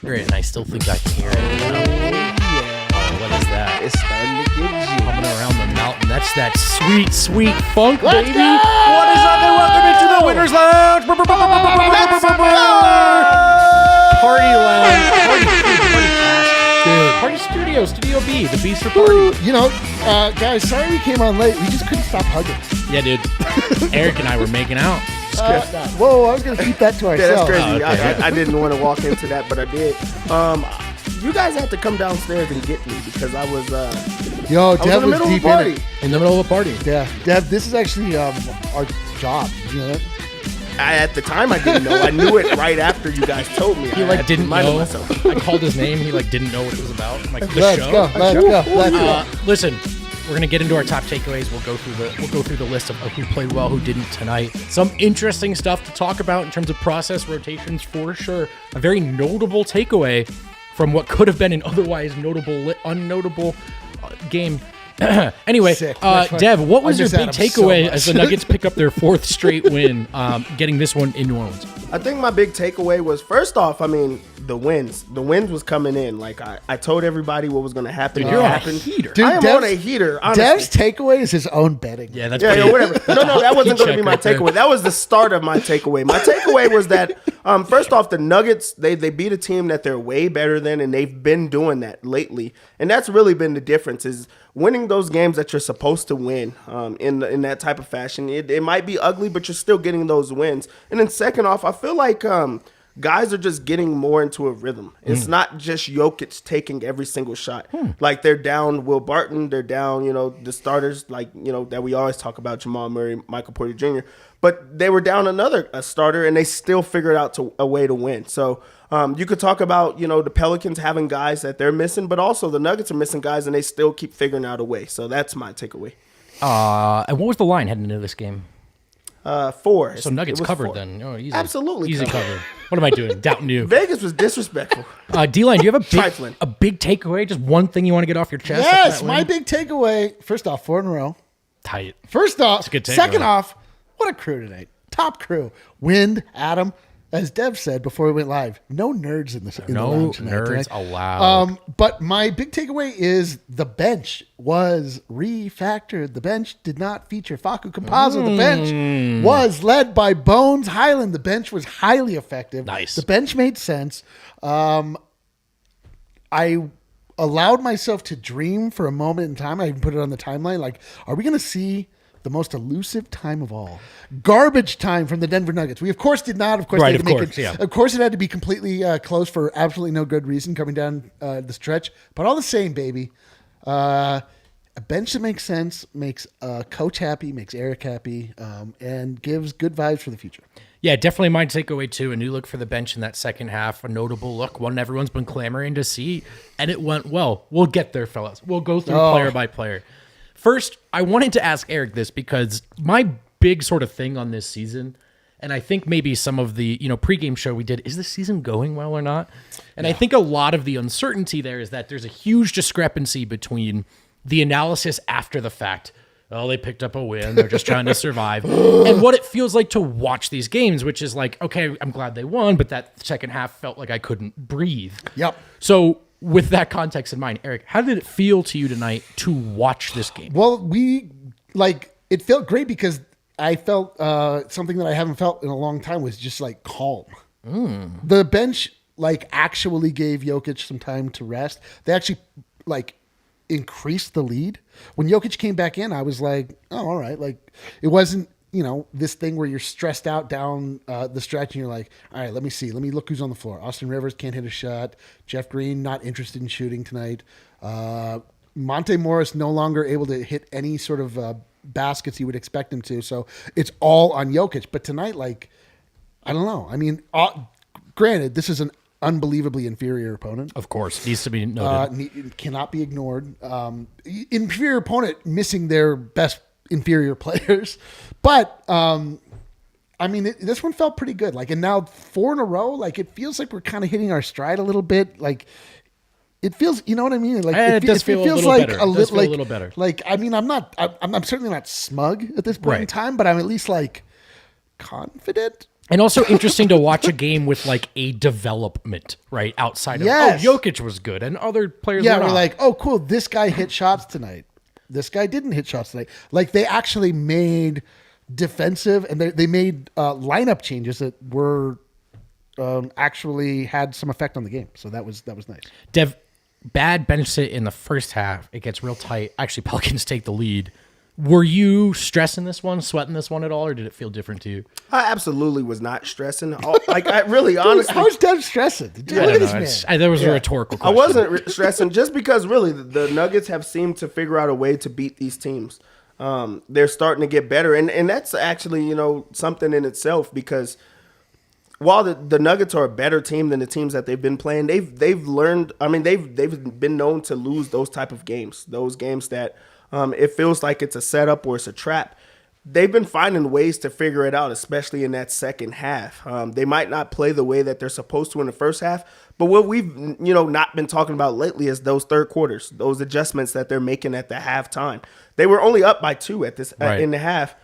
hear it, and I still think I can hear it. Oh, what is that? It's starting to get you. Coming around the mountain. That's that sweet, sweet funk, Let's baby. go! What is up, and welcome into the Winner's Lounge. Party Lounge. Party Studio, Studio B, the Beast for Party. You know, guys, sorry we came on late. We just couldn't stop hugging. Yeah, dude. Eric and I were making out. Whoa, I was going to keep that to Yeah, that's ourselves. crazy. Oh, okay. I didn't want to walk into that, but I did. You guys had to come downstairs and get me because I was Yo, I was in Dev the was middle of a deep in party. it. In the middle of a party. Yeah, Dev, this is actually our job. You know that? At the time, I didn't know. I knew it right after you guys told me. He I had to didn't remind know. myself. I called his name. He didn't know what it was about. I'm like, the Let's show. go. Let's go. Listen, we're gonna get into our top takeaways. We'll go through the list of who played well, who didn't tonight. Some interesting stuff to talk about in terms of process rotations for sure. A very notable takeaway from what could have been an otherwise unnotable game. Anyway, Sick. Dev, what was I your just big had him so takeaway much. as the Nuggets pick up their 4th straight win, getting this one in New Orleans? I think my big takeaway was, first off, I mean, the wins. The wins was coming in. Like, I told everybody what was going to happen. Dude, you're on a happened. heater. Dude, I am Dev's- on a heater, honestly. Dev's takeaway is his own betting. Yeah, that's Yeah, pretty, whatever. No, that wasn't going to be my Check right there. takeaway. That was the start of my takeaway. My takeaway was that, first off, the Nuggets, they beat a team that they're way better than, and they've been doing that lately. And that's really been the difference, is winning those games that you're supposed to win in that type of fashion. It might be ugly, but you're still getting those wins. And then second off, I feel like guys are just getting more into a rhythm. It's not just Jokic taking every single shot. Like, they're down Will Barton, they're down, the starters, that we always talk about, Jamal Murray, Michael Porter Jr. But they were down a starter, and they still figured out a way to win. So you could talk about, the Pelicans having guys that they're missing, but also the Nuggets are missing guys, and they still keep figuring out a way. So that's my takeaway. And what was the line heading into this game? 4. So Nuggets It was covered 4. then. Oh, easy. Absolutely Easy covered. cover. What am I doing? Doubting you. Vegas was disrespectful. D-Line, do you have Trifling. a big takeaway? Just one thing you want to get off your chest? Yes, after that my win? big takeaway. First off, 4 in a row. Tight. First off, a good takeaway. second off, what a crew tonight. Top crew. Wind, Adam. As Dev said before we went live, no nerds in the No lounge tonight, nerds right? allowed. But my big takeaway is the bench was refactored. The bench did not feature Facu Campazzo. The bench was led by Bones Hyland. The bench was highly effective. Nice. The bench made sense. I allowed myself to dream for a moment in time. I even put it on the timeline. Like, are we going to see the most elusive time of all? Garbage time from the Denver Nuggets. We, of course, did not. Of course, Right, they had of to make course, it. yeah. Of course, it had to be completely closed for absolutely no good reason coming down the stretch. But all the same, baby, a bench that makes sense, makes a coach happy, makes Eric happy, and gives good vibes for the future. Yeah, definitely my takeaway too. A new look for the bench in that second half. A notable look, one everyone's been clamoring to see, and it went well. We'll get there, fellas. We'll go through player by player. First, I wanted to ask Eric this because my big sort of thing on this season, and I think maybe some of the pregame show we did, is the season going well or not? And I think a lot of the uncertainty there is that there's a huge discrepancy between the analysis after the fact. Oh, they picked up a win. They're just trying to survive. And what it feels like to watch these games, which is like, okay, I'm glad they won, but that second half felt like I couldn't breathe. Yep. So with that context in mind, Eric, how did it feel to you tonight to watch this game? Well, it felt great because I felt something that I haven't felt in a long time was just like calm. The bench actually gave Jokic some time to rest. They actually increased the lead. When Jokic came back in, I was like, oh, all right. Like, it wasn't, this thing where you're stressed out down the stretch and you're like, all right, let me see. Let me look who's on the floor. Austin Rivers can't hit a shot. Jeff Green not interested in shooting tonight. Monte Morris no longer able to hit any sort of baskets you would expect him to. So it's all on Jokic. But tonight, I don't know. I mean, granted, this is an unbelievably inferior opponent. Of course, needs to be noted. Cannot be ignored. Inferior opponent missing their best inferior players. But, this one felt pretty good. And now 4 in a row, it feels like we're kind of hitting our stride a little bit. It feels, you know what I mean? It does feel a little better. It does feel a little better. I'm certainly not smug at this point in Right. time, but I'm at least confident. And also interesting to watch a game with like a development, right? Outside of, Yes. Jokic was good and other players Yeah, were we're not. like, oh, cool. This guy hit shots tonight. This guy didn't hit shots tonight. Like they actually made defensive and they made lineup changes that were actually had some effect on the game. So that was nice. Dev, bad bench sit in the first half. It gets real tight. Actually, Pelicans take the lead. Were you stressing this one, sweating this one at all, or did it feel different to you? I absolutely was not stressing. Like I really, honestly, How is Dev stressing? Look at this man. There was a rhetorical I question. wasn't stressing just because really the Nuggets have seemed to figure out a way to beat these teams. They're starting to get better, and that's actually something in itself because while the Nuggets are a better team than the teams that they've been playing, they've learned. I mean, they've been known to lose those type of games, those games that it feels like it's a setup or it's a trap. They've been finding ways to figure it out, especially in that second half. They might not play the way that they're supposed to in the first half, but what we've not been talking about lately is those third quarters, those adjustments that they're making at the halftime. They were only up by 2 at this in the half.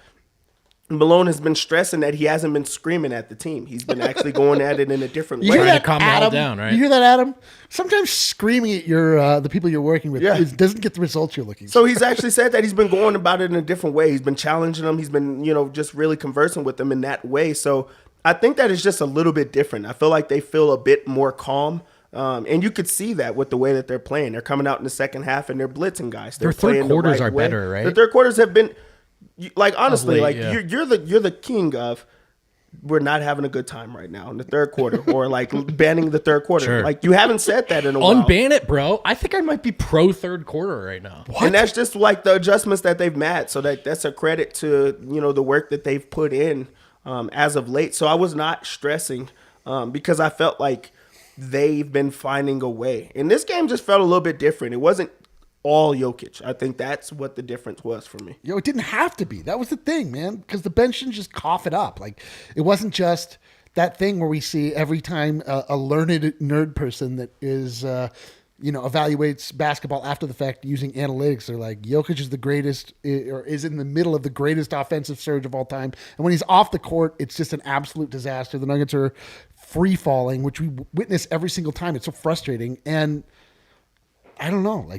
Malone has been stressing that he hasn't been screaming at the team. He's been actually going at it in a different way. You hear Trying that, to calm them all Adam? down, right? You hear that, Adam? Sometimes screaming at your the people you're working with doesn't get the results you're looking for. So he's actually said that he's been going about it in a different way. He's been challenging them. He's been, just really conversing with them in that way. So I think that is just a little bit different. I feel like they feel a bit more calm. And you could see that with the way that they're playing. They're coming out in the second half and they're blitzing guys. Their third quarters are better, right? The third quarters have been, like, honestly, late, you're the king of, we're not having a good time right now in the third quarter, or like banning the third quarter. Sure. Like, you haven't said that in a while. Unban it, bro. I think I might be pro third quarter right now. And that's just like the adjustments that they've made. So that's a credit to, the work that they've put in as of late. So I was not stressing because I felt like they've been finding a way. And this game just felt a little bit different. It wasn't all Jokic. I think that's what the difference was for me. It didn't have to be. That was the thing, man, because the bench didn't just cough it up. Like, it wasn't just that thing where we see every time a learned nerd person that is, evaluates basketball after the fact using analytics. They're like, Jokic is the greatest, or is in the middle of the greatest offensive surge of all time. And when he's off the court, it's just an absolute disaster. The Nuggets are free falling, which we witness every single time. It's so frustrating. And I don't know,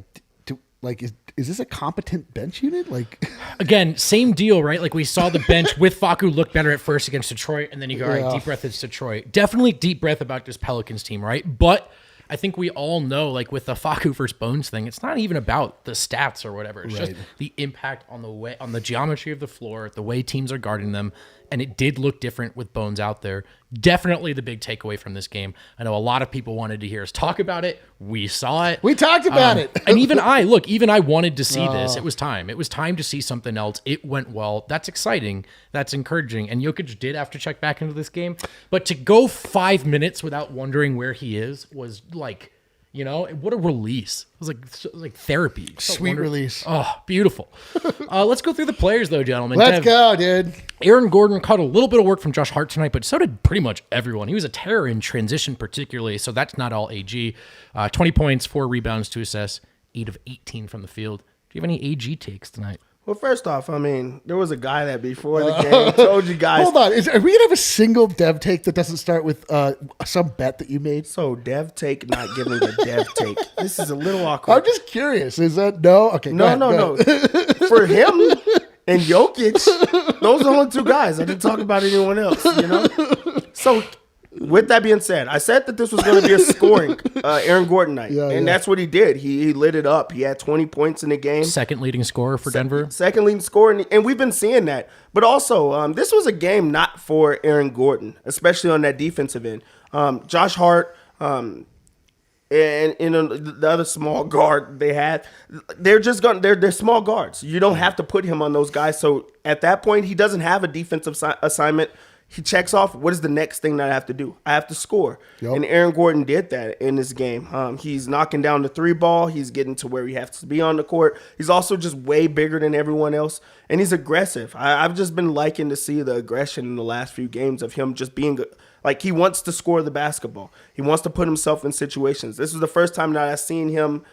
is this a competent bench unit? Like, Again, same deal, right? Like we saw the bench with Facu look better at first against Detroit, and then you go, all right, deep breath, it's Detroit. Definitely deep breath about this Pelicans team, right? But I think we all know, like with the Facu versus Bones thing, it's not even about the stats or whatever. It's just the impact on the geometry of the floor, the way teams are guarding them. And it did look different with Bones out there. Definitely the big takeaway from this game. I know a lot of people wanted to hear us talk about it. We saw it. we talked about it. And even I wanted to see this. It was time. It was time to see something else. It went well. That's exciting. That's encouraging. And Jokic did have to check back into this game. But to go 5 minutes without wondering where he is was like, what a release. It was like therapy. Sweet release. Oh, beautiful. Let's go through the players, though, gentlemen. Let's go, dude. Aaron Gordon caught a little bit of work from Josh Hart tonight, but so did pretty much everyone. He was a terror in transition particularly, so that's not all AG. 20 points, 4 rebounds, 2 assists, 8 of 18 from the field. Do you have any AG takes tonight? Well, first off, there was a guy that before the game told you guys. Hold on. Are we going to have a single Dev take that doesn't start with some bet that you made? So, Dev take not giving a Dev take. This is a little awkward. I'm just curious. Is that no? Okay. No. For him and Jokic, those are the only 2 guys. I didn't talk about anyone else, So, with that being said, I said that this was going to be a scoring Aaron Gordon night. And that's what he did. He lit it up. He had 20 points in the game. Second leading scorer for Denver. Second leading scorer. And we've been seeing that. But also, this was a game not for Aaron Gordon, especially on that defensive end. Josh Hart and the other small guard they had, they're small guards. You don't have to put him on those guys. So at that point, he doesn't have a defensive assignment. He checks off, what is the next thing that I have to do? I have to score. Yep. And Aaron Gordon did that in this game. He's knocking down the 3 ball. He's getting to where he has to be on the court. He's also just way bigger than everyone else. And he's aggressive. I've just been liking to see the aggression in the last few games of him just being like he wants to score the basketball. He wants to put himself in situations. This is the first time that I've seen him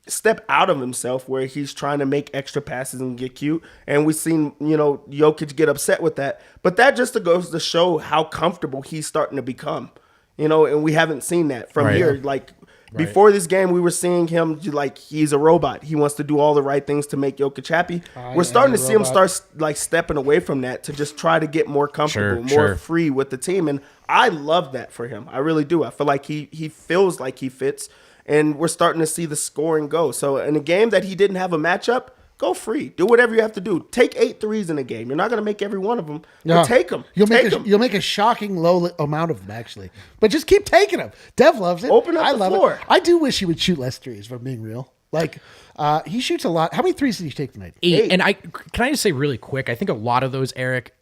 step out of himself where he's trying to make extra passes and get cute. And we've seen, Jokic get upset with that. But that just goes to show how comfortable he's starting to become, and we haven't seen that from here. Like, before this game, we were seeing him like he's a robot. He wants to do all the right things to make Jokic happy. We're starting to see him start like stepping away from that to just try to get more comfortable, more free with the team. And I love that for him. I really do. I feel like he feels like he fits. And we're starting to see the scoring go. So in a game that he didn't have a matchup, go free. Do whatever you have to do. Take 8 threes in a game. You're not going to make every one of them. But take them. You'll make a shocking low amount of them, actually. But just keep taking them. Dev loves it. Open up the floor. I do wish he would shoot less threes, if I'm being real. Like, he shoots a lot. How many threes did he take tonight? 8. And can I just say really quick, I think a lot of those, Eric,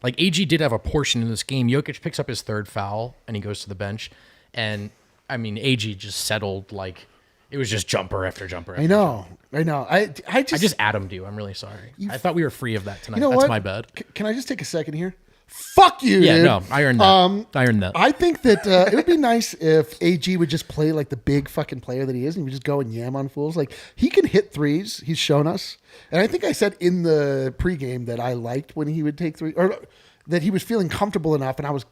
like AG did have a portion in this game. Jokic picks up his 3rd foul, and he goes to the bench. And I mean, AG just settled like it was just jumper after jumper. I know. I just Adam'd you. I'm really sorry. I thought we were free of that tonight. You know That's what? my bad. Can I just take a second here? Fuck you. Yeah, dude. no, I earned that. I earned that. I think that it would be nice if AG would just play like the big fucking player that he is, and he would just go and yam on fools. Like, he can hit threes. He's shown us, and I think I said in the pregame that I liked when he would take threes, or that he was feeling comfortable enough, and I was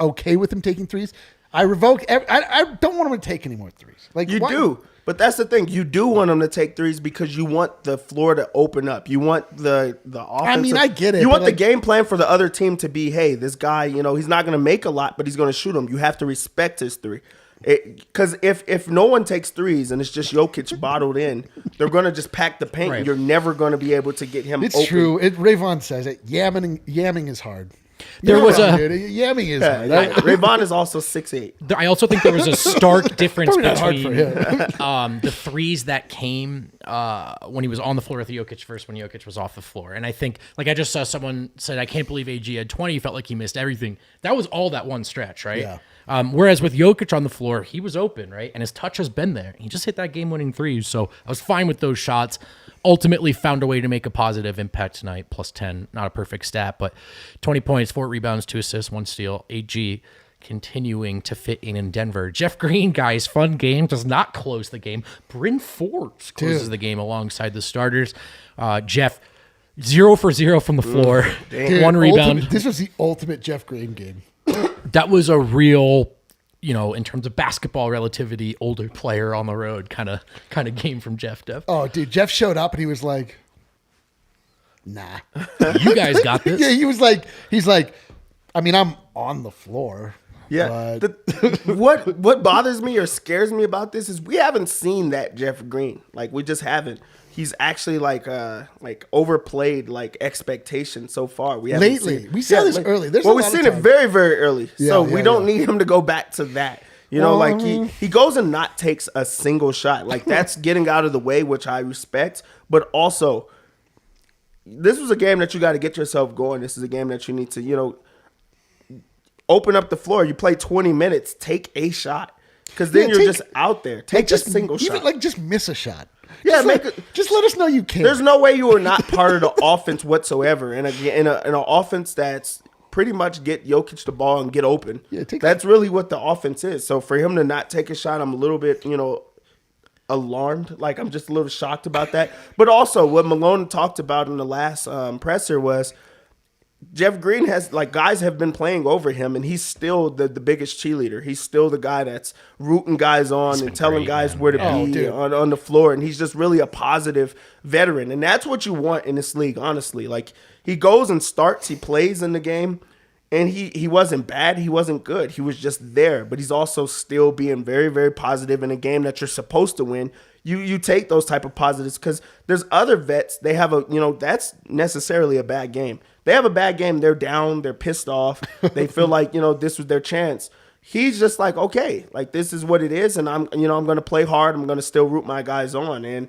okay with him taking threes. I don't want him to take any more threes. Like, you do, but that's the thing. You do want him to take threes because you want the floor to open up. You want the offense. I mean, I get it. You want the game plan for the other team to be, hey, this guy, he's not going to make a lot, but he's going to shoot them. You have to respect his three. Because if no one takes threes and it's just Jokic bottled in, they're going to just pack the paint. And you're never going to be able to get him open. It's true. Rayvon says it. Yamming is hard. Yamming is hard. Rayvon is also 6'8". I also think there was a stark difference between the threes that came when he was on the floor with Jokic versus when Jokic was off the floor. And I think, like I just saw someone said, I can't believe AG had 20. He felt like he missed everything. That was all that one stretch, right? Yeah. Whereas with Jokic on the floor, he was open, right? And his touch has been there. He just hit that game-winning three. So I was fine with those shots. Ultimately found a way to make a positive impact tonight, plus 10. Not a perfect stat, but 20 points, 4 rebounds, 2 assists, 1 steal. AG continuing to fit in Denver. Jeff Green, guys, fun game. Does not close the game. Bryn Forbes closes the game alongside the starters. Jeff, 0 for 0 from the floor. 1 rebound. This was the ultimate Jeff Green game. That was a real, in terms of basketball relativity, older player on the road kind of game from Jeff. Oh, dude, Jeff showed up and he was like, nah. You guys got this. Yeah, he's like, I mean, I'm on the floor. Yeah. What bothers me or scares me about this is we haven't seen that Jeff Green. Like, we just haven't. He's actually like overplayed like expectations so far. We haven't seen. We saw this early. We've seen it very, very early. So we don't need him to go back to that. He goes and not takes a single shot. Like, that's getting out of the way, which I respect. But also, this was a game that you got to get yourself going. This is a game that you need to, open up the floor. You play 20 minutes. Take a shot. Because then you're just out there. Take a single shot. Just miss a shot. Yeah, just let us know you can. There's no way you are not part of the offense whatsoever. In an offense that's pretty much get Jokic the ball and get open. Yeah, that's really what the offense is. So for him to not take a shot, I'm a little bit, alarmed. Like, I'm just a little shocked about that. But also, what Malone talked about in the last presser was Jeff Green has, like, guys have been playing over him, and he's still the biggest cheerleader. He's still the guy that's rooting guys on and telling guys where to be on the floor, and he's just really a positive veteran. And that's what you want in this league, honestly. Like, he goes and starts, he plays in the game, and he wasn't bad, he wasn't good. He was just there, but he's also still being very, very positive in a game that you're supposed to win. You take those type of positives because there's other vets, they have that's necessarily a bad game. They have a bad game. They're down. They're pissed off. They feel like, this was their chance. He's just like, okay, like, this is what it is. And I'm going to play hard. I'm going to still root my guys on. And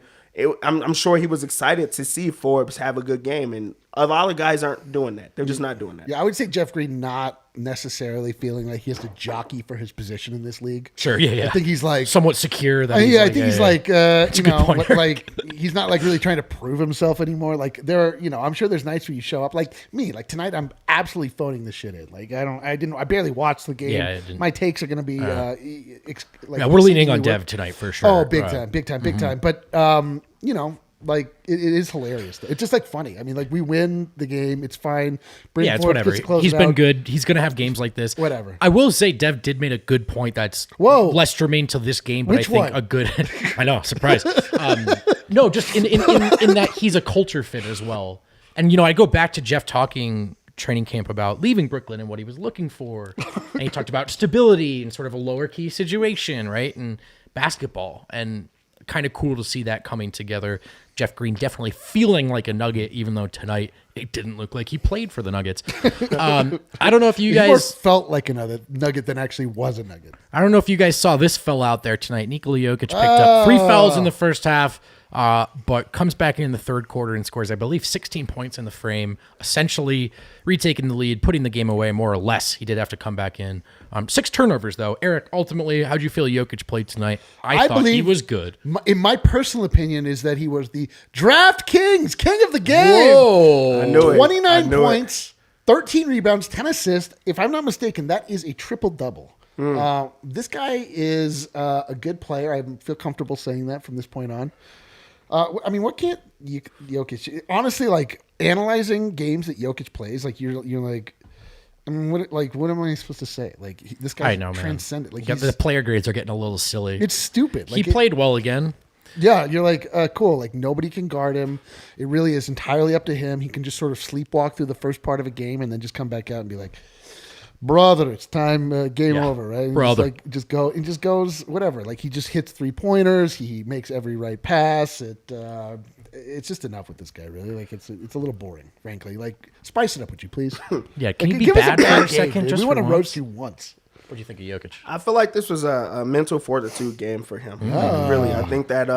I'm sure he was excited to see Forbes have a good game. And A lot of guys aren't doing that. They're just not doing that. Yeah, I would say Jeff Green not necessarily feeling like he has to jockey for his position in this league. Sure, yeah. I think he's like somewhat secure. That I think he's like That's a good point, like he's not like really trying to prove himself anymore. Like there are, I'm sure there's nights where you show up like me. Like tonight, I'm absolutely phoning this shit in. Like I barely watched the game. Yeah, my takes are going to be we're leaning on Dev tonight for sure. Oh, big time. But like it is hilarious. It's just like funny. I mean, like we win the game, it's fine. Bryn Forbes whatever. gets to close He's it been out. good. He's gonna have games like this. Whatever. I will say, Dev did make a good point. That's less germane to this game, but Which I think one? a good. I know, surprise. No, just in that he's a culture fit as well. And I go back to Jeff talking training camp about leaving Brooklyn and what he was looking for, and he talked about stability and sort of a lower key situation, right, and basketball, and kind of cool to see that coming together. Jeff Green definitely feeling like a Nugget, even though tonight it didn't look like he played for the Nuggets. I don't know if you He more guys felt like another Nugget than actually was a Nugget. I don't know if you guys saw this fella out there tonight. Nikola Jokic picked up 3 fouls in the first half, but comes back in the third quarter and scores, I believe, 16 points in the frame, essentially retaking the lead, putting the game away more or less. He did have to come back in. 6 turnovers, though. Eric, ultimately, how'd you feel Jokic played tonight? I thought he was good. In my personal opinion, is that he was the DraftKings king of the game. Whoa. I knew it. 29 I knew points, 13 rebounds, 10 assists. If I'm not mistaken, that is a triple-double. This guy is a good player. I feel comfortable saying that from this point on. I mean, what can't Jokic? Honestly, like analyzing games that Jokic plays, like you're like, I mean, what am I supposed to say? Like this guy transcended. Like the player grades are getting a little silly. It's stupid. He played well again. Yeah, you're like, cool. Like nobody can guard him. It really is entirely up to him. He can just sort of sleepwalk through the first part of a game and then just come back out and be like, brother, it's time, game over, right? And brother. just goes whatever. Like he just hits 3-pointers. He makes every right pass. It's just enough with this guy, really. Like it's a little boring, frankly. Like spice it up, would you please? Yeah, can like, you be bad for a game, second? dude. Just we want to for roast once? you once. What do you think of Jokic? I feel like this was a mental fortitude game for him. Really, I think that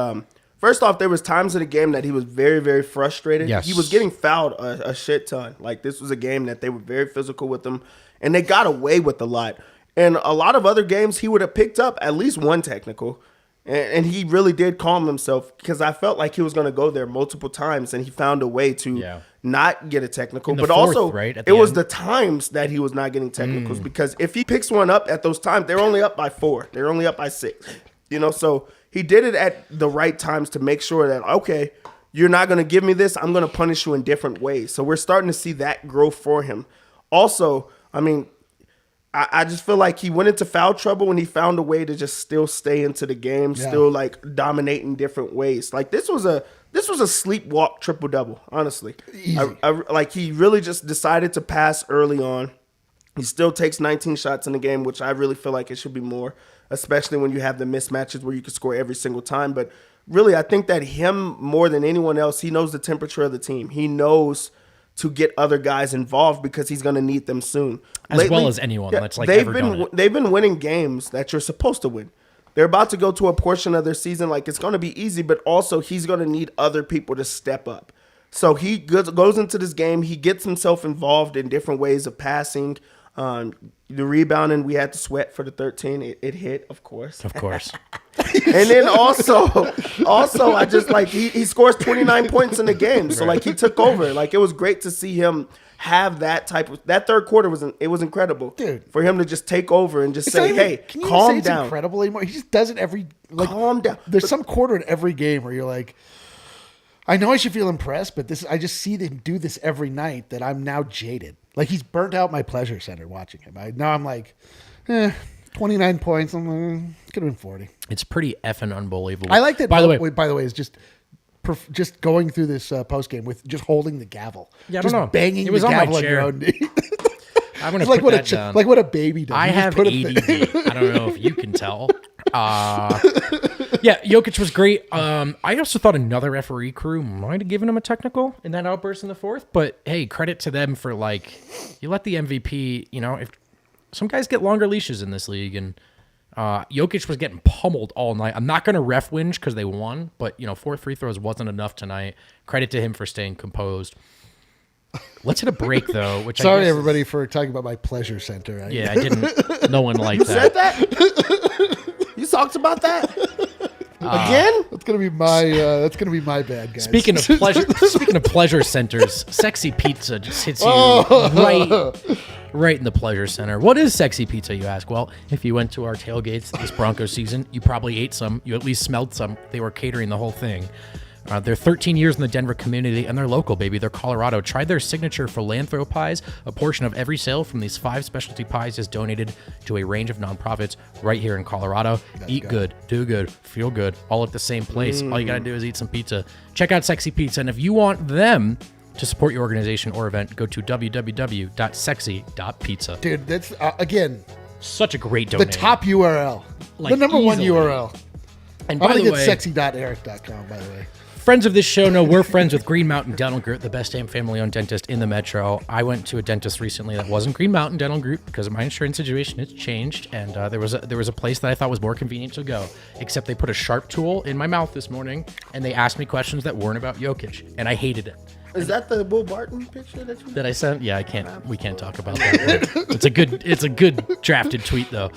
first off, there was times in the game that he was very, very frustrated. Yes. He was getting fouled a shit ton. Like this was a game that they were very physical with him, and they got away with a lot. And a lot of other games, he would have picked up at least one technical. And he really did calm himself because I felt like he was going to go there multiple times, and he found a way to not get a technical. But fourth, also, right, at it the was end? the times that he was not getting technicals because if he picks one up at those times, they're only up by 4. They're only up by 6. So he did it at the right times to make sure that, okay, you're not going to give me this. I'm going to punish you in different ways. So we're starting to see that growth for him. Also, I mean, I just feel like he went into foul trouble and he found a way to just still stay into the game, still like dominate in different ways. Like this was a sleepwalk triple double, honestly. Like he really just decided to pass early on. He still takes 19 shots in the game, which I really feel like it should be more, especially when you have the mismatches where you can score every single time. But really, I think that him more than anyone else, he knows the temperature of the team. He knows to get other guys involved because he's going to need them soon. As well as anyone that's like ever done it. They've been winning games that you're supposed to win. They're about to go to a portion of their season like it's going to be easy, but also he's going to need other people to step up. So he goes into this game. He gets himself involved in different ways of passing. The rebounding, we had to sweat for the 13. It hit, of course. Of course. And then also I just like he scores 29 points in the game. So like he took over. Like it was great to see him have that third quarter was incredible. Dude. For him to just take over and just It's say, not even- "Hey, can you calm say it's down." incredible anymore. He just does it every Calm down. There's some quarter in every game where you're like, I know I should feel impressed, but I just see him do this every night that I'm now jaded. Like he's burnt out my pleasure center watching him. Now I'm like, 29 points. I'm like, could have been 40. It's pretty effing unbelievable. I like that. By the way, is just going through this post game with just holding the gavel. Yeah, I just don't know. banging It was the on my gavel on your chair. own knee. I'm going to It's like put that what down. like what a baby does. I You just have put ADD. I don't know if you can tell. Yeah, Jokic was great. I also thought another referee crew might have given him a technical in that outburst in the fourth. But hey, credit to them for you let the MVP. If some guys get longer leashes in this league, and Jokic was getting pummeled all night. I'm not going to ref whinge because they won, but 4 free throws wasn't enough tonight. Credit to him for staying composed. Let's hit a break, though. Which Sorry, I guess everybody, for talking about my pleasure center. Yeah, I didn't. No one liked Said that. that? You talked about that? Again? That's gonna be my bad, guys. Speaking of pleasure centers, Sexy Pizza just hits you right in the pleasure center. What is Sexy Pizza, you ask? Well, if you went to our tailgates this Broncos season, you probably ate some. You at least smelled some. They were catering the whole thing. They're 13 years in the Denver community, and they're local, baby. They're Colorado. Try their signature philanthro pies. A portion of every sale from these 5 specialty pies is donated to a range of nonprofits right here in Colorado. Eat good, do good, feel good, all at the same place. All you got to do is eat some pizza. Check out Sexy Pizza, and if you want them to support your organization or event, go to www.sexy.pizza. Dude, that's, again, Such a great the donation. top URL. Like, the number one easily. URL. And I'm by going the to way, get sexy.eric.com, by the way. friends of this show know we're friends with Green Mountain Dental Group, the best damn family-owned dentist in the metro. I went to a dentist recently that wasn't Green Mountain Dental Group because of my insurance situation. It's changed, and there was a place that I thought was more convenient to go. Except they put a sharp tool in my mouth this morning, and they asked me questions that weren't about Jokic, and I hated it. Is that the Will Barton picture that I sent? Yeah, I can't. We can't talk about that. It's a good drafted tweet though.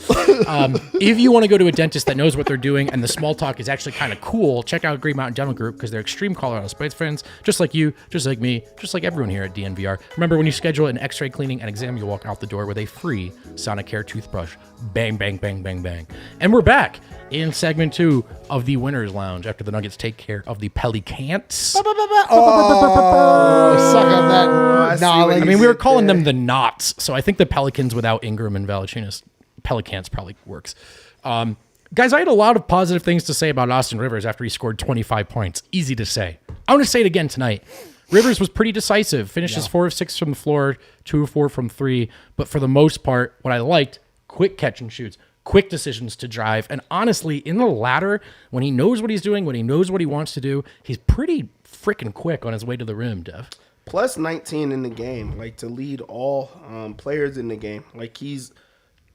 If you want to go to a dentist that knows what they're doing and the small talk is actually kind of cool, check out Green Mountain Dental Group because they're extreme Colorado Spice friends, just like you, just like me, just like everyone here at DNVR. Remember, when you schedule an X-ray cleaning and exam, you walk out the door with a free Sonicare toothbrush. Bang, bang, bang, bang, bang. And we're back in segment 2 of the Winners Lounge after the Nuggets take care of the Pelicans. Oh, suck on that knowledge. I mean, we were calling them the Knots, so I think the Pelicans without Ingram and Valanciunas, Pelicans probably works. Guys, I had a lot of positive things to say about Austin Rivers after he scored 25 points. Easy to say. I want to say it again tonight. Rivers was pretty decisive. Finishes 4 of 6 from the floor, 2 of 4 from 3. But for the most part, what I liked, quick catch and shoots, quick decisions to drive. And honestly, in the latter, when he knows what he's doing, when he knows what he wants to do, he's pretty freaking quick on his way to the rim, Dev. plus 19 in the game, like to lead all players in the game. Like he's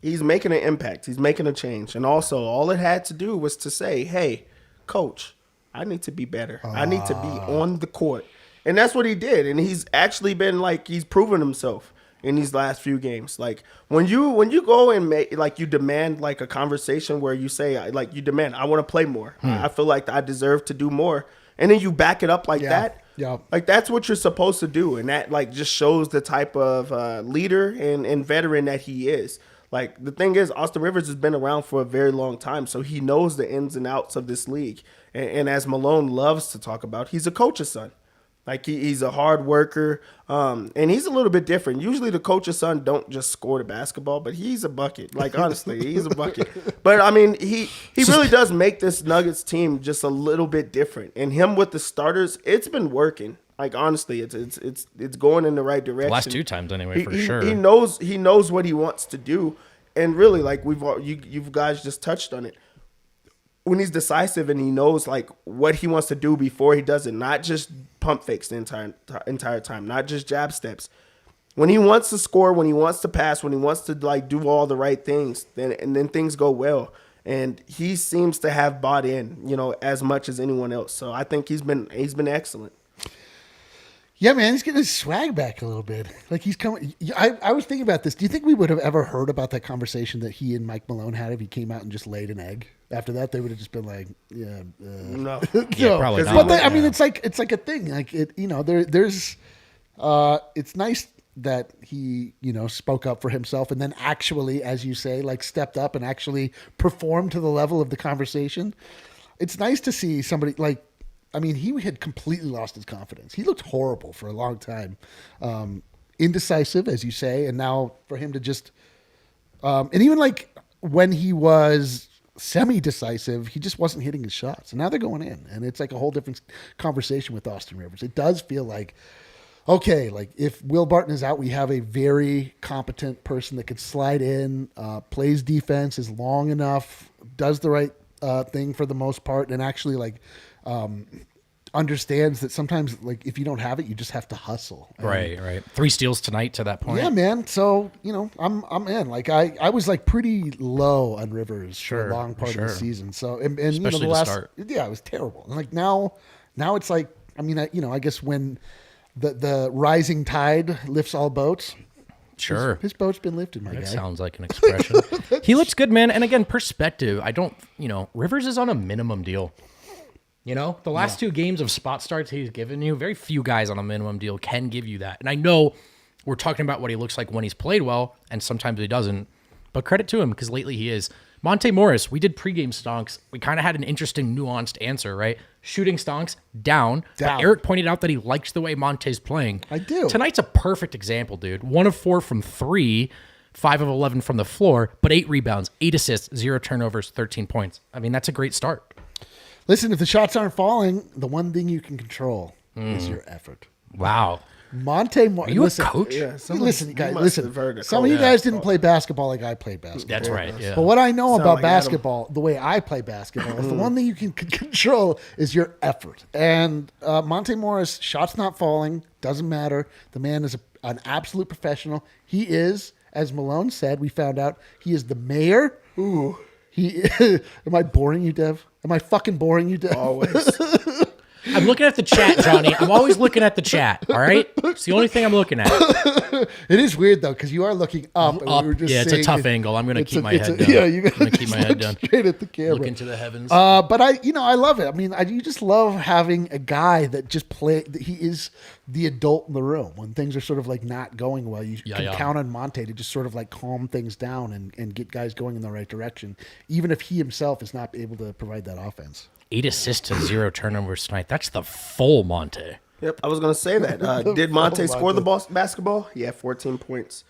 making an impact. He's making a change. And also, all it had to do was to say, hey, coach, I need to be better. I need to be on the court. And that's what he did. And he's actually been like, he's proven himself in these last few games. Like when you go and make, like you demand like a conversation where you say, like you demand, I want to play more. I feel like I deserve to do more. And then you back it up like that. Yeah. Like that's what you're supposed to do. And that like just shows the type of leader and veteran that he is. Like the thing is, Austin Rivers has been around for a very long time, so he knows the ins and outs of this league. And as Malone loves to talk about, he's a coach's son. Like he's a hard worker, and he's a little bit different. Usually the coach's son don't just score the basketball, but he's a bucket. Like honestly, he's a bucket. But I mean, he really does make this Nuggets team just a little bit different. And him with the starters, it's been working. Like honestly, it's going in the right direction. The last 2 times anyway, for sure. He knows what he wants to do, and really, like you guys just touched on it. When he's decisive and he knows like what he wants to do before he does it, not just pump fakes the entire time, not just jab steps. When he wants to score, when he wants to pass, when he wants to like do all the right things, then things go well. And he seems to have bought in, as much as anyone else. So I think he's been excellent. Yeah, man, he's getting his swag back a little bit. Like he's coming. I was thinking about this. Do you think we would have ever heard about that conversation that he and Mike Malone had if he came out and just laid an egg? After that, they would have just been like, "Yeah, no, yeah, probably not." But I mean, it's like a thing. Like it, there's. It's nice that he, spoke up for himself and then actually, as you say, like stepped up and actually performed to the level of the conversation. It's nice to see somebody like. I mean, he had completely lost his confidence. He looked horrible for a long time. Indecisive, as you say, and now for him to just... and even like when he was semi-decisive, he just wasn't hitting his shots. And now they're going in, and it's like a whole different conversation with Austin Rivers. It does feel like, okay, like if Will Barton is out, we have a very competent person that could slide in, plays defense, is long enough, does the right thing for the most part, and actually like... understands that sometimes, like, if you don't have it, you just have to hustle. Right. 3 steals tonight to that point. Yeah, man. So, I'm in. Like, I was like pretty low on Rivers for a long part of the season. So, and especially the last, start. yeah, it was terrible. And like now it's like, I mean, I guess when the rising tide lifts all boats. Sure. His boat's been lifted, my guy. That sounds like an expression. He looks good, man. And again, perspective. Rivers is on a minimum deal. The last 2 games of spot starts he's given you, very few guys on a minimum deal can give you that. And I know we're talking about what he looks like when he's played well, and sometimes he doesn't. But credit to him, because lately he is. Monte Morris, we did pregame stonks. We kind of had an interesting, nuanced answer, right? Shooting stonks, down. But Eric pointed out that he likes the way Monte's playing. I do. Tonight's a perfect example, dude. 1 of 4 from 3, 5 of 11 from the floor, but 8 rebounds, 8 assists, 0 turnovers, 13 points. I mean, that's a great start. Listen, if the shots aren't falling, the one thing you can control is your effort. Wow. Monte Morris. Are you a coach? Yeah, listen, guys. Listen. Some of you guys didn't play basketball like I played basketball. That's right. Yeah. But what I know about basketball, the way I play basketball, is the one thing you can control is your effort. And Monte Morris, shots not falling, doesn't matter. The man is an absolute professional. He is, as Malone said, we found out, he is the mayor. Ooh. Am I boring you, Dev? Am I fucking boring you, Dev? Always. I'm looking at the chat, Johnny. I'm always looking at the chat. All right, it's the only thing I'm looking at. It is weird though, because you are looking up. And we were just it's a tough angle. I'm going to keep my head down. Yeah, you're going to keep my head down. Straight at the camera. Look into the heavens. But I love it. I mean, you just love having a guy that just he is the adult in the room when things are sort of like not going well. You can count on Monte to just sort of like calm things down and get guys going in the right direction, even if he himself is not able to provide that offense. 8 assists to 0 turnovers tonight. That's the full Monte. Yep, I was going to say that. Did Monte score the basketball? Yeah, 14 points.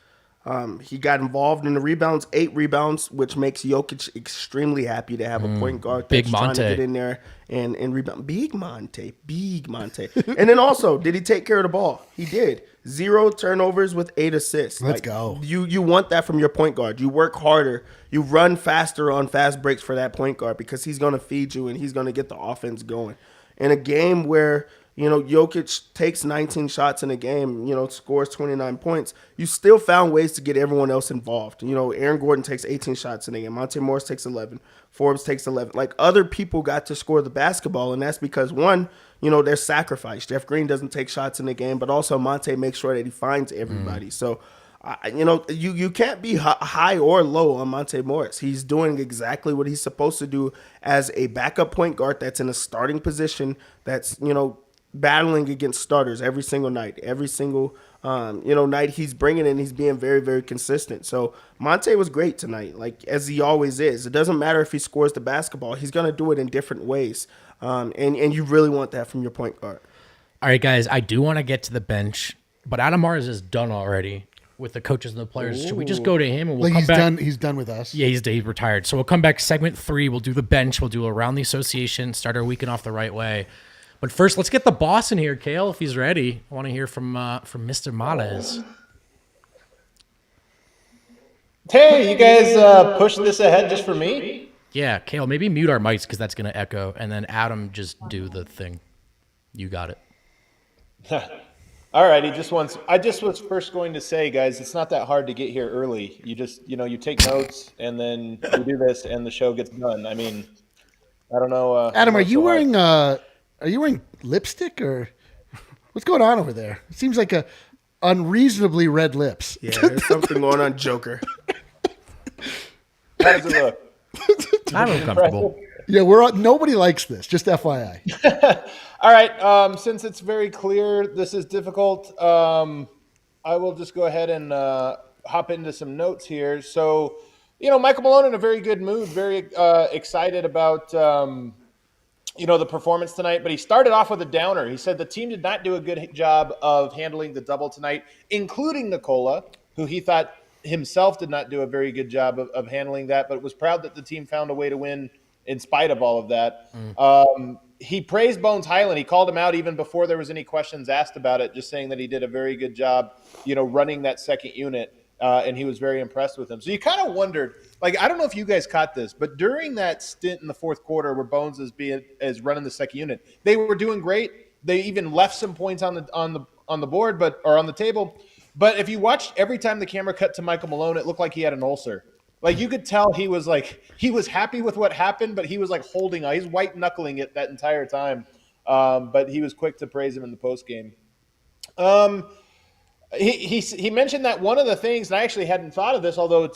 He got involved in the rebounds, 8 rebounds, which makes Jokic extremely happy to have a point guard that's trying to get in there and rebound. Big Monte. And then also, did he take care of the ball? He did. 0 turnovers with 8 assists. Let's go. You want that from your point guard. You work harder. You run faster on fast breaks for that point guard because he's going to feed you and he's going to get the offense going. In a game where Jokic takes 19 shots in a game, scores 29 points. You still found ways to get everyone else involved. Aaron Gordon takes 18 shots in a game. Monte Morris takes 11. Forbes takes 11. Like, other people got to score the basketball, and that's because, one, they're sacrificed. Jeff Green doesn't take shots in the game, but also Monte makes sure that he finds everybody. So, you can't be high or low on Monte Morris. He's doing exactly what he's supposed to do as a backup point guard that's in a starting position that's, battling against starters every single night. Every single, night he's bringing in, he's being very, very consistent. So Monte was great tonight, like as he always is. It doesn't matter if he scores the basketball. He's going to do it in different ways. And you really want that from your point guard. All right, guys, I do want to get to the bench, but Adam Mars is done already with the coaches and the players. Should we just go to him and we'll come back? He's done with us. Yeah, he's retired. So we'll come back segment 3. We'll do the bench. We'll do around the association, start our weekend off the right way. But first, let's get the boss in here, Kale, if he's ready. I want to hear from Mr. Males. Hey, you guys push this ahead just for me? Yeah, Kale, maybe mute our mics because that's going to echo, and then Adam just do the thing. You got it. All right, I just was first going to say, guys, it's not that hard to get here early. You just, you take notes, and then you do this, and the show gets done. I mean, I don't know. Adam, are you wearing lipstick or what's going on over there? It seems like a unreasonably red lips. Yeah, there's something going on, Joker. How does it look? I'm uncomfortable. Yeah, nobody likes this. Just FYI. All right. Since it's very clear this is difficult, I will just go ahead and hop into some notes here. So, Michael Malone in a very good mood, very excited about the performance tonight, but he started off with a downer. He said the team did not do a good job of handling the double tonight, including Nikola, who he thought himself did not do a very good job of handling that, but was proud that the team found a way to win in spite of all of that. He praised Bones Hyland. He called him out even before there was any questions asked about it, just saying that he did a very good job, running that second unit, and he was very impressed with him. So you kind of wondered, I don't know if you guys caught this, but during that stint in the fourth quarter where Bones is running the second unit, they were doing great. They even left some points on the board, or on the table. But if you watched every time the camera cut to Michael Malone, it looked like he had an ulcer. You could tell he was happy with what happened, but he was holding on. He's white knuckling it that entire time. But he was quick to praise him in the post game. He mentioned that one of the things, and I actually hadn't thought of this, although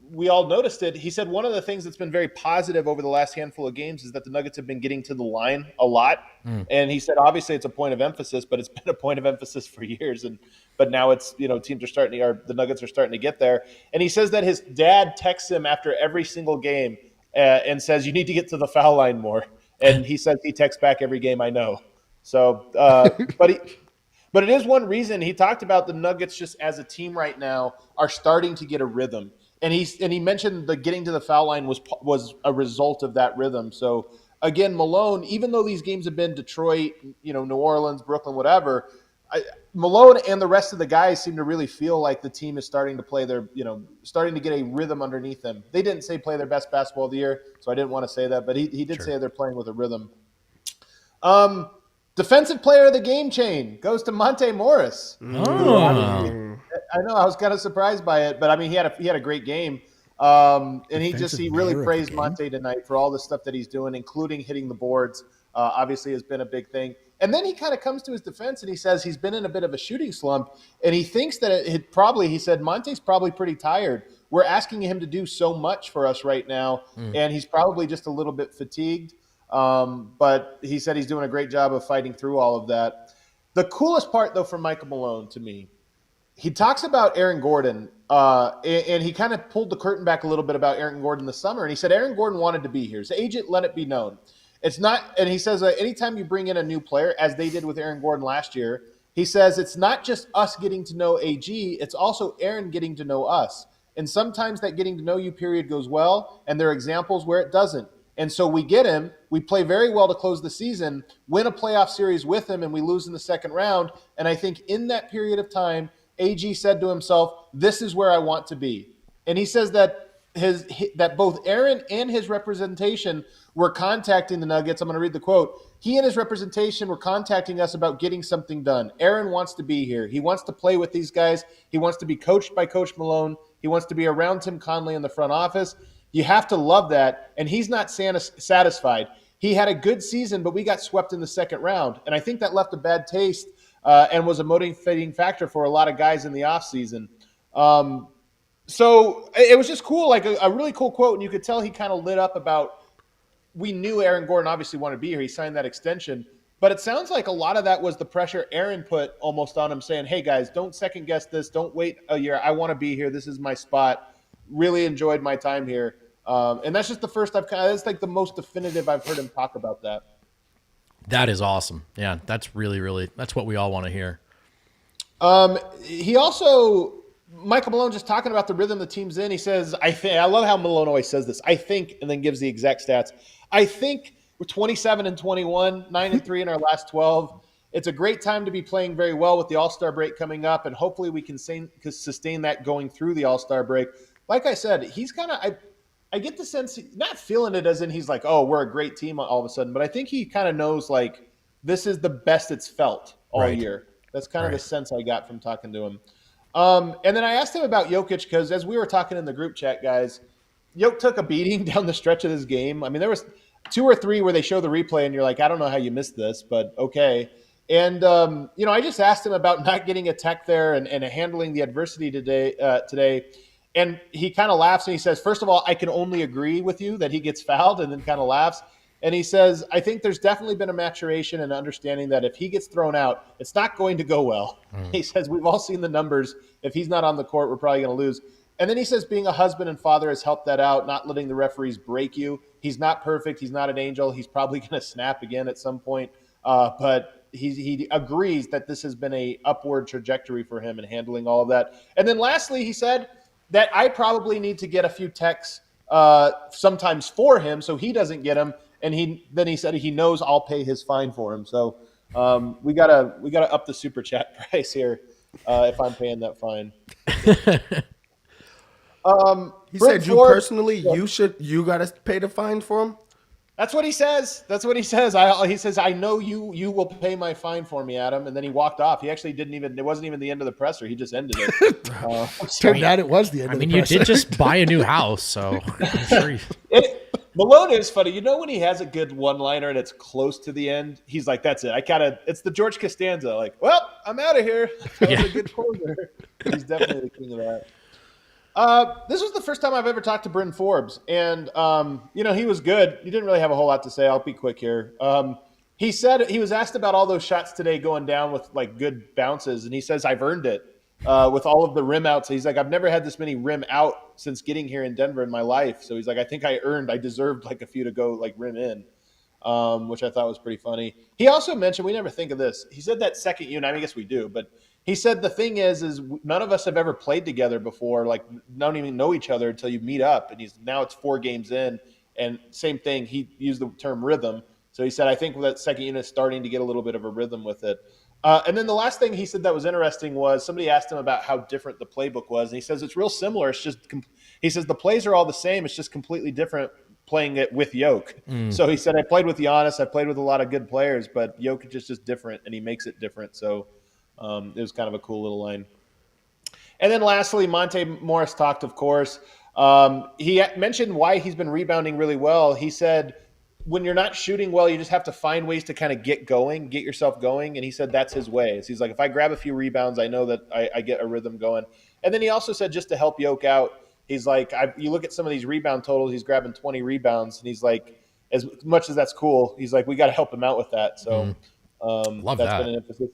we all noticed it. He said one of the things that's been very positive over the last handful of games is that the Nuggets have been getting to the line a lot. And he said obviously it's a point of emphasis, but it's been a point of emphasis for years. But now it's, teams are starting to, or the Nuggets are starting to get there. And he says that his dad texts him after every single game and says, "You need to get to the foul line more." And he says he texts back every game, "I know." So, But it is one reason he talked about the Nuggets just as a team right now are starting to get a rhythm. And he mentioned the getting to the foul line was a result of that rhythm. So again, Malone, even though these games have been Detroit, New Orleans, Brooklyn, whatever, Malone and the rest of the guys seem to really feel like the team is starting to play starting to get a rhythm underneath them. They didn't say play their best basketball of the year, so I didn't want to say that, but he did say they're playing with a rhythm. Defensive player of the game chain goes to Monte Morris. I know, I was kind of surprised by it, but I mean, he had a great game. And he really praised Monte tonight for all the stuff that he's doing, including hitting the boards. Obviously has been a big thing. And then he kind of comes to his defense and he says he's been in a bit of a shooting slump, and he thinks that he said Monte's probably pretty tired. We're asking him to do so much for us right now, and he's probably just a little bit fatigued. But he said he's doing a great job of fighting through all of that. The coolest part, though, for Michael Malone to me, he talks about Aaron Gordon, and he kind of pulled the curtain back a little bit about Aaron Gordon this summer. And he said Aaron Gordon wanted to be here. His agent let it be known. It's not, and he says anytime you bring in a new player, as they did with Aaron Gordon last year, he says it's not just us getting to know AG, it's also Aaron getting to know us. And sometimes that getting to know you period goes well, and there are examples where it doesn't. And so we get him, we play very well to close the season, win a playoff series with him, and we lose in the second round. And I think in that period of time, AG said to himself, "This is where I want to be." And he says that that both Aaron and his representation were contacting the Nuggets. I'm going to read the quote. He and his representation were contacting us about getting something done. Aaron wants to be here. He wants to play with these guys. He wants to be coached by Coach Malone. He wants to be around Tim Conley in the front office. You have to love that. And he's not satisfied. He had a good season, but we got swept in the second round. And I think that left a bad taste and was a motivating factor for a lot of guys in the offseason. So it was just cool, like a really cool quote. And you could tell he kind of lit up about, we knew Aaron Gordon obviously wanted to be here. He signed that extension. But it sounds like a lot of that was the pressure Aaron put almost on him, saying, "Hey, guys, don't second guess this. Don't wait a year. I want to be here. This is my spot. Really enjoyed my time here." And that's just the first that's like the most definitive I've heard him talk about that. That is awesome. Yeah, that's really, really, that's what we all want to hear. He also, Michael Malone, just talking about the rhythm the team's in, he says, I love how Malone always says this, "I think," and then gives the exact stats. "I think we're 27-21, 9-3 in our last 12. It's a great time to be playing very well with the All-Star break coming up, and hopefully we can sustain that going through the All-Star break." Like I said, he's kind of, I get the sense, not feeling it as in he's like, "Oh, we're a great team all of a sudden," but I think he kind of knows, like, this is the best it's felt all year. That's kind of the sense I got from talking to him. And then I asked him about Jokic because as we were talking in the group chat, guys, Jokic took a beating down the stretch of this game. I mean, there was 2 or 3 where they show the replay and you're like, I don't know how you missed this, but okay. And, I just asked him about not getting a tech there and handling the adversity today. And he kind of laughs and he says, "First of all, I can only agree with you that he gets fouled," and then kind of laughs. And he says, "I think there's definitely been a maturation and understanding that if he gets thrown out, it's not going to go well." He says, "We've all seen the numbers. If he's not on the court, we're probably going to lose." And then he says, being a husband and father has helped that out, not letting the referees break you. He's not perfect. He's not an angel. He's probably going to snap again at some point. But he agrees that this has been a upward trajectory for him in handling all of that. And then lastly, he said that I probably need to get a few texts sometimes for him so he doesn't get them. And he said he knows I'll pay his fine for him. So we gotta up the super chat price here if I'm paying that fine. He said you Forbes, personally, you gotta pay the fine for him. That's what he says. He says, "I know you will pay my fine for me, Adam." And then he walked off. He actually it wasn't even the end of the presser. He just ended it. Turned out it was the end of the presser. You did just buy a new house, so I'm sure Malone is funny. You know when he has a good one-liner and it's close to the end, he's like, "That's it. It's the George Costanza. Like, well, I'm out of here. That was a good closer." He's definitely the king of that. This was the first time I've ever talked to Bryn Forbes, and he was good. He didn't really have a whole lot to say. I'll be quick here. He said he was asked about all those shots today going down with like good bounces, and he says, "I've earned it." With all of the rim outs. He's like, I've never had this many rim out since getting here in Denver in my life. So he's like, I think I deserved like a few to go like rim in, which I thought was pretty funny. He also mentioned, we never think of this. He said that second unit, I guess we do, but he said the thing is none of us have ever played together before, like don't even know each other until you meet up. And now it's 4 games in, and same thing. He used the term rhythm. So he said, I think that second unit is starting to get a little bit of a rhythm with it. And then the last thing he said that was interesting was somebody asked him about how different the playbook was. And he says, it's real similar. It's just, he says, the plays are all the same. It's just completely different playing it with Jokic. So he said, I played with Giannis. I played with a lot of good players, but Jokic is just different and he makes it different. So it was kind of a cool little line. And then lastly, Monte Morris talked, of course. He mentioned why he's been rebounding really well. He said, when you're not shooting well, you just have to find ways to kind of get yourself going. And he said that's his way. So he's like, if I grab a few rebounds, I know that I get a rhythm going. And then he also said, just to help Jokic out, he's like, you look at some of these rebound totals, he's grabbing 20 rebounds. And he's like, as much as that's cool, he's like, we got to help him out with that. So Love that's that. been an emphasis.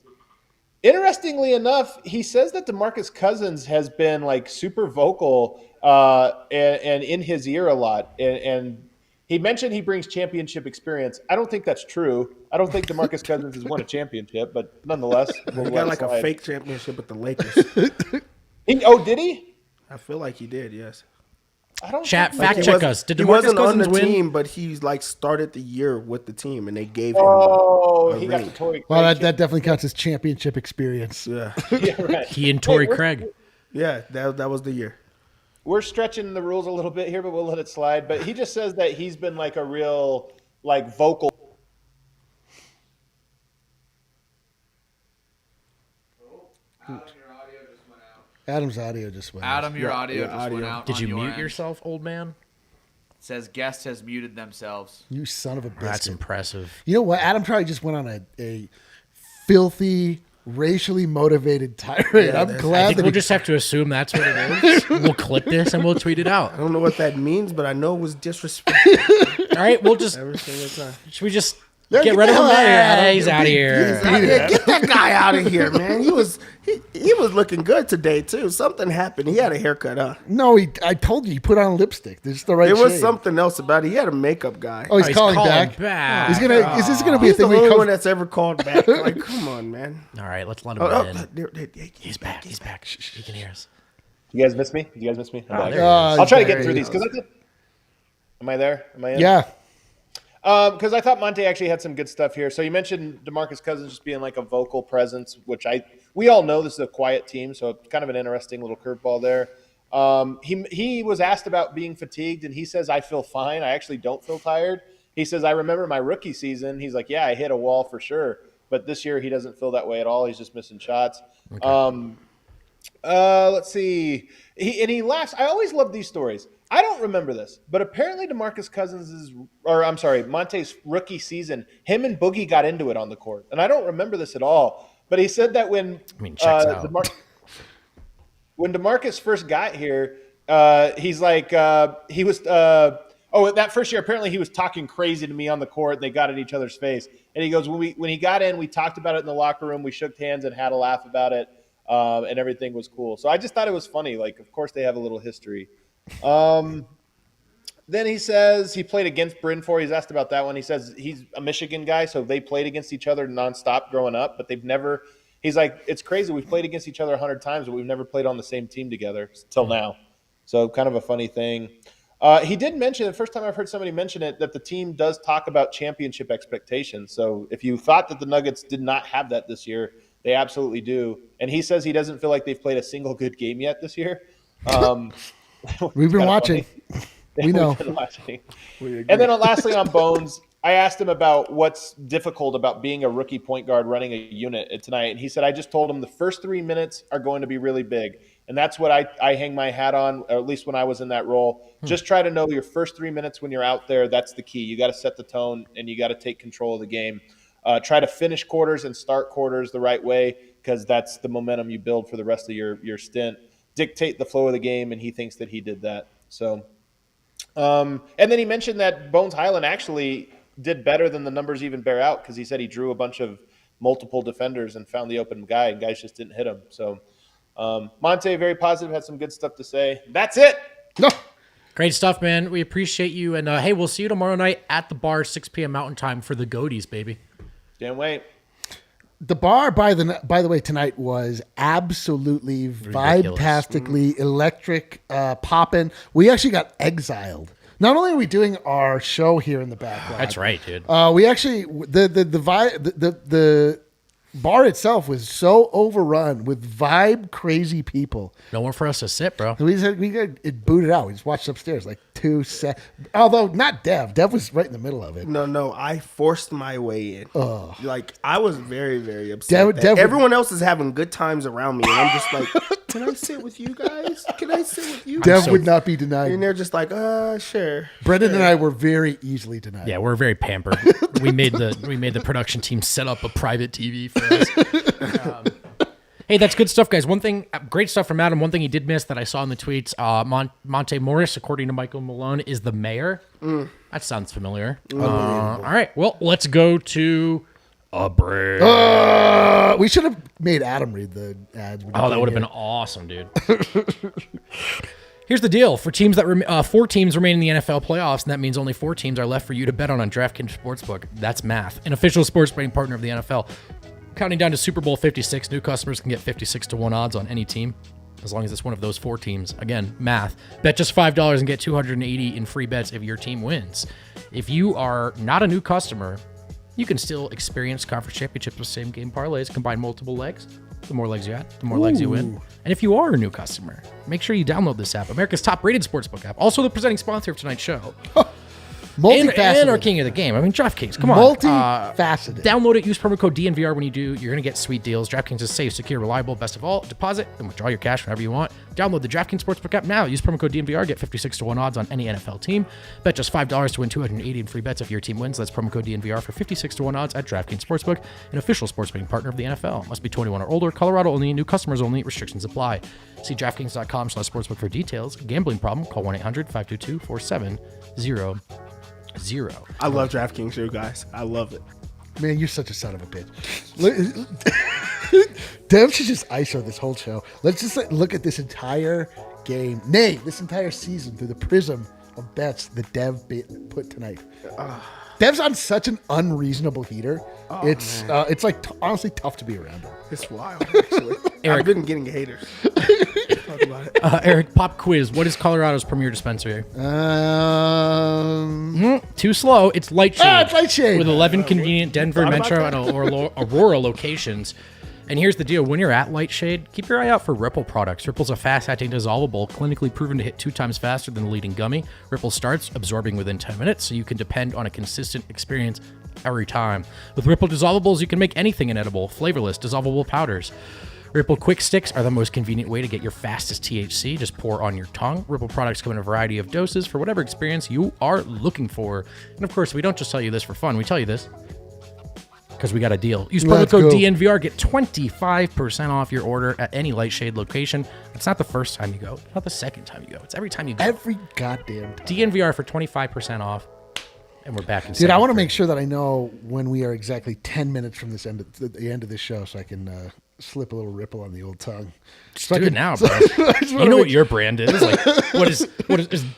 Interestingly enough, he says that DeMarcus Cousins has been like super vocal and in his ear a lot. And he mentioned he brings championship experience. I don't think that's true. I don't think DeMarcus Cousins has won a championship, but nonetheless, He got like a fake championship with the Lakers. Did he? I feel like he did, yes. I don't Chat, think fact he check was. us. Did He DeMarcus wasn't on Cousins the win? team, but he's like started the year with the team, and they gave him He got the Torrey Craig. Well, that definitely counts as championship experience. Yeah, Yeah, right. He and Torrey Hey, Craig. yeah, that was the year. We're stretching the rules a little bit here, but we'll let it slide. But he just says that he's been like a real like vocal. Adam's audio just went. Adam, your Yeah, audio your just audio. went out. Did on you your mute end. yourself, old man? It says guest has muted themselves. You son of a biscuit. That's impressive. You know what? Adam probably just went on a filthy, racially motivated tirade. I'm I glad think that we'll he just have to assume that's what it is. We'll clip this and we'll tweet it out. I don't know what that means, but I know it was disrespect All right, we'll just. every single time. Should we just Yeah, get get rid the of him? hell outta here, Yeah, Adam. he's out of here. Yeah, get that guy out of here, man. He was looking good today too. Something happened. He had a haircut, huh? No, I told you, he put on lipstick. There's the right There was shade. something else about it. He had a makeup guy. Oh, he's, He's calling calling back. back. He's gonna. Is this gonna be He's a the thing where he only one comes? that's ever called back. Like, come on, man. All right, let's let him Oh, in. He's back. He's back. He can hear us. You guys miss me? You guys miss me? I'm back. there he I'll try to get there through he these because am I there? Am I in? Yeah. Because I thought Monte actually had some good stuff here. So you mentioned DeMarcus Cousins just being like a vocal presence, which we all know this is a quiet team, so it's kind of an interesting little curveball there. He was asked about being fatigued, and he says, I feel fine. I actually don't feel tired. He says, I remember my rookie season. He's like, yeah, I hit a wall for sure. But this year he doesn't feel that way at all. He's just missing shots. Okay. Let's see. He laughs. I always love these stories. I don't remember this, but apparently Monte's rookie season, him and Boogie got into it on the court. And I don't remember this at all. But he said that when checks out. when DeMarcus first got here, he's like he was that first year apparently he was talking crazy to me on the court. They got at each other's face. And he goes, when he got in, we talked about it in the locker room. We shook hands and had a laugh about it. And everything was cool. So I just thought it was funny. Like, of course they have a little history. Then he says he played against Bryn Forbes. He's asked about that one. He says he's a Michigan guy, so they played against each other nonstop growing up, but they've never – he's like, it's crazy. We've played against each other 100 times, but we've never played on the same team together till now. So kind of a funny thing. He did mention – the first time I've heard somebody mention it, that the team does talk about championship expectations. So if you thought that the Nuggets did not have that this year, they absolutely do. And he says he doesn't feel like they've played a single good game yet this year. We've been watching. We know. And then lastly on Bones, I asked him about what's difficult about being a rookie point guard running a unit tonight. And he said, I just told him the first 3 minutes are going to be really big. And that's what I hang my hat on, or at least when I was in that role. Just try to know your first 3 minutes when you're out there. That's the key. You got to set the tone, and you got to take control of the game. Try to finish quarters and start quarters the right way, because that's the momentum you build for the rest of your stint. Dictate the flow of the game, and he thinks that he did that. So, and then he mentioned that Bones Hyland actually did better than the numbers even bear out, because he said he drew a bunch of multiple defenders and found the open guy, and guys just didn't hit him. So, Monte, very positive, had some good stuff to say. That's it. No. Great stuff, man. We appreciate you. And hey, we'll see you tomorrow night at the bar, 6 p.m. Mountain Time for the Goaties, baby. Can't wait. The bar, by the way, tonight was absolutely vibe-tastically electric, popping. We actually got exiled. Not only are we doing our show here in the background. That's right, dude. We actually the bar itself was so overrun with vibe crazy people. Nowhere for us to sit, bro. We got it booted out. We just watched upstairs like 2 seconds. Although not Dev. Dev was right in the middle of it. No, I forced my way in. Like, I was very, very upset. Everyone else is having good times around me, and I'm just like, can I sit with you guys? Can I sit with you? Dev would not be denied. And they're just like, sure. Brendan and I were very easily denied. Yeah, we're very pampered. we made the production team set up a private TV for us. Hey, that's good stuff, guys. One thing, great stuff from Adam. One thing he did miss that I saw in the tweets, Monte Morris, according to Michael Malone, is the mayor. That sounds familiar. All right, well, let's go to a break. We should have made Adam read the ads. Oh, that would have been awesome, dude. Here's the deal. For teams that 4 teams remain in the NFL playoffs, and that means only 4 teams are left for you to bet on DraftKings Sportsbook. That's math. An official sports betting partner of the NFL. Counting down to Super Bowl 56, new customers can get 56-1 odds on any team, as long as it's one of those 4 teams. Again, math. Bet just $5 and get $280 in free bets if your team wins. If you are not a new customer, you can still experience conference championships with same-game parlays, combine multiple legs. The more legs you add, the more legs you win. And if you are a new customer, make sure you download this app, America's top-rated sportsbook app. Also the presenting sponsor of tonight's show. Multifaceted. And our king of the game. I mean, DraftKings, come on. Multifaceted. Download it. Use promo code DNVR when you do. You're going to get sweet deals. DraftKings is safe, secure, reliable. Best of all, deposit and withdraw your cash whenever you want. Download the DraftKings Sportsbook app now. Use promo code DNVR. Get 56-1 odds on any NFL team. Bet just $5 to win $280 in free bets if your team wins. That's promo code DNVR for 56-1 odds at DraftKings Sportsbook, an official sports betting partner of the NFL. Must be 21 or older. Colorado only. New customers only. Restrictions apply. See DraftKings.com/sportsbook for details. Gambling problem? Call 1-800-522-4700. I love DraftKings, you guys. I love it. Man, you're such a son of a bitch. Dev should just ISO this whole show. Let's just look at this entire game. Nay, this entire season through the prism of bets that Dev put tonight. Dev's on such an unreasonable heater. It's like honestly tough to be around him. It's wild, actually. I've been getting haters. Talk about it. Eric, pop quiz. What is Colorado's premier dispensary? Too slow. It's Lightshade. It's Lightshade. With 11 convenient Denver, Metro, and Aurora locations. And here's the deal. When you're at Lightshade, keep your eye out for Ripple products. Ripple's a fast-acting dissolvable, clinically proven to hit 2 times faster than the leading gummy. Ripple starts absorbing within 10 minutes, so you can depend on a consistent experience every time. With Ripple dissolvables, you can make anything inedible, flavorless, dissolvable powders. Ripple Quick Sticks are the most convenient way to get your fastest THC. Just pour on your tongue. Ripple products come in a variety of doses for whatever experience you are looking for. And of course, we don't just tell you this for fun. We tell you this because we got a deal. Use promo code DNVR. Get 25% off your order at any Lightshade location. It's not the first time you go. It's not the second time you go. It's every time you go. Every goddamn time. DNVR for 25% off. And we're back in. Dude, I want to make sure that I know when we are exactly 10 minutes from the end of this show, so I can slip a little Ripple on the old tongue. Just do it now, bro. You know what your brand is. Like, what is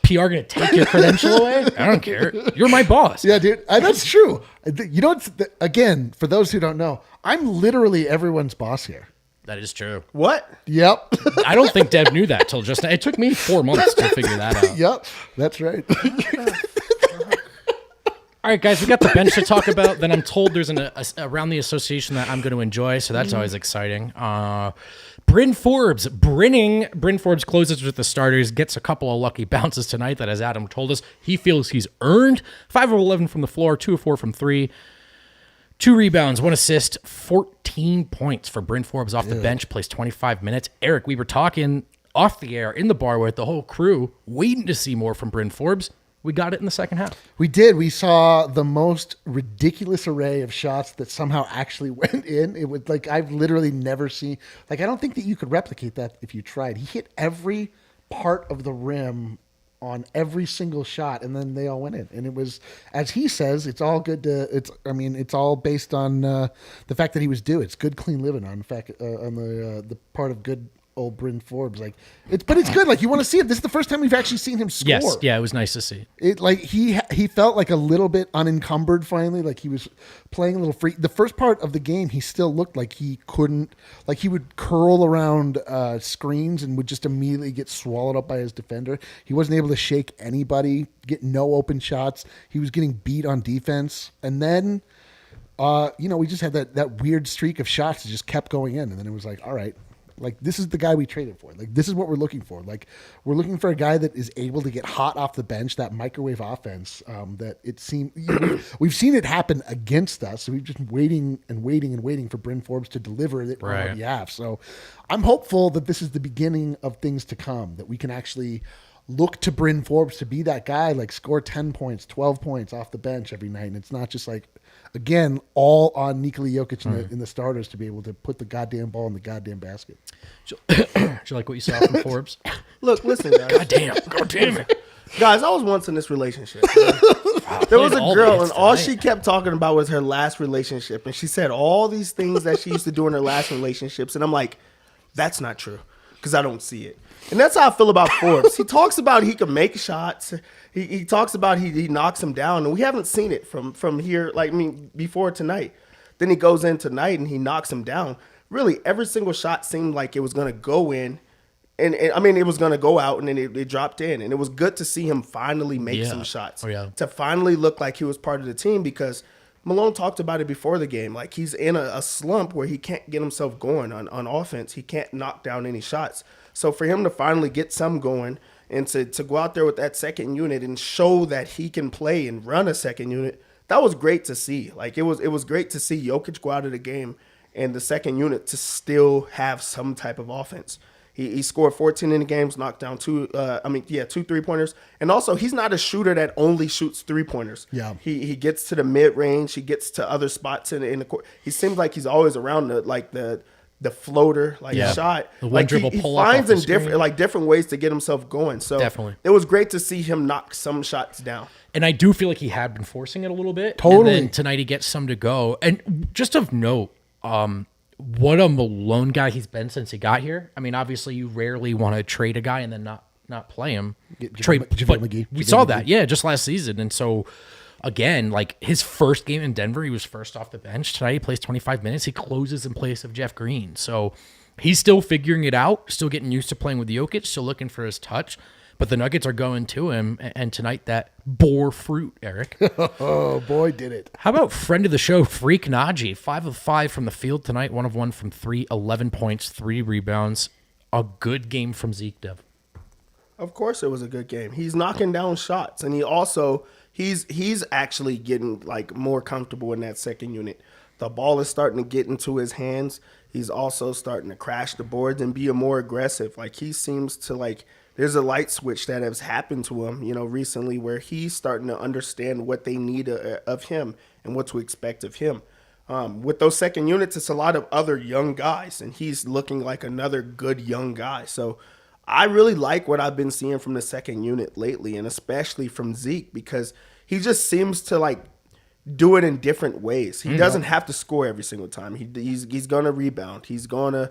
PR going to take your credential away? I don't care. You're my boss. Yeah, dude. That's true. You know, again, for those who don't know, I'm literally everyone's boss here. That is true. What? Yep. I don't think Dev knew that till just now. It took me 4 months to figure that out. Yep. That's right. All right, guys, we got the bench to talk about. Then I'm told there's around the association that I'm going to enjoy, so that's always exciting. Bryn Forbes. Bryn Forbes closes with the starters, gets a couple of lucky bounces tonight that, as Adam told us, he feels he's earned. 5 of 11 from the floor, 2 of 4 from 3. 2 rebounds, 1 assist, 14 points for Bryn Forbes off the bench, plays 25 minutes. Eric, we were talking off the air, in the bar with the whole crew, waiting to see more from Bryn Forbes. We got it in the second half. We did. We saw the most ridiculous array of shots that somehow actually went in. It was like I've literally never seen. Like I don't think that you could replicate that if you tried. He hit every part of the rim on every single shot, and then they all went in. And it was, as he says, it's all good to. It's all based on the fact that he was due. It's good, clean living on the part of good. Old Bryn Forbes, but it's good. Like you want to see it. This is the first time we've actually seen him score. Yes, yeah, it was nice to see. It like he felt like a little bit unencumbered finally. Like he was playing a little free. The first part of the game, he still looked like he couldn't. Like he would curl around screens and would just immediately get swallowed up by his defender. He wasn't able to shake anybody, get no open shots. He was getting beat on defense, and then. We just had that weird streak of shots that just kept going in, and then it was like, all right. Like, this is the guy we traded for. Like, this is what we're looking for. Like, we're looking for a guy that is able to get hot off the bench, that microwave offense that it seemed we've seen it happen against us. So we've just been waiting for Bryn Forbes to deliver it on our behalf. So I'm hopeful that this is the beginning of things to come, that we can actually look to Bryn Forbes to be that guy, like score 10 points, 12 points off the bench every night. And it's not just like, again, all on Nikola Jokic in the starters to be able to put the goddamn ball in the goddamn basket. Did you like what you saw from Forbes? Look, listen, guys. God damn it. Guys, I was once in this relationship. There was a girl, and all she kept talking about was her last relationship. And she said all these things that she used to do in her last relationships. And I'm like, that's not true, because I don't see it. And that's how I feel about Forbes. He talks about he can make shots. He talks about he knocks them down, and we haven't seen it from here. Before tonight. Then he goes in tonight and he knocks him down. Really, every single shot seemed like it was going to go in, and it was going to go out, and then it dropped in. And it was good to see him finally make some shots. To finally look like he was part of the team, because Malone talked about it before the game. Like, he's in a slump where he can't get himself going on offense. He can't knock down any shots. So for him to finally get some going and to go out there with that second unit and show that he can play and run a second unit, that was great to see. Like, it was great to see Jokic go out of the game and the second unit to still have some type of offense. He scored 14 in the games, knocked down two 3-pointers. And also, he's not a shooter that only shoots 3-pointers. Yeah. He gets to the mid-range. He gets to other spots in the court. He seems like he's always around the floater shot. The one dribble he pull up finds off in the different ways to get himself going. So definitely, it was great to see him knock some shots down. And I do feel like he had been forcing it a little bit. Totally. And then tonight he gets some to go. And just of note, what a Malone guy he's been since he got here. I mean, obviously you rarely want to trade a guy and then not play him. We saw that, just last season. And so again, like his first game in Denver, he was first off the bench. Tonight he plays 25 minutes. He closes in place of Jeff Green. So he's still figuring it out, still getting used to playing with Jokic, still looking for his touch. But the Nuggets are going to him, and tonight that bore fruit, Eric. Oh, boy, did it. How about friend of the show, Zeke Nnaji? 5 of 5 from the field tonight, 1 of 1 from 3, 11 points, 3 rebounds. A good game from Zeke, Dev. Of course it was a good game. He's knocking down shots, and he's actually getting like more comfortable in that second unit. The ball is starting to get into his hands. He's also starting to crash the boards and be more aggressive. Like, he seems to there's a light switch that has happened to him, recently, where he's starting to understand what they need of him and what to expect of him. With those second units, it's a lot of other young guys, and he's looking like another good young guy. So I really like what I've been seeing from the second unit lately, and especially from Zeke, because he just seems to do it in different ways. He doesn't have to score every single time. He's going to rebound. He's going to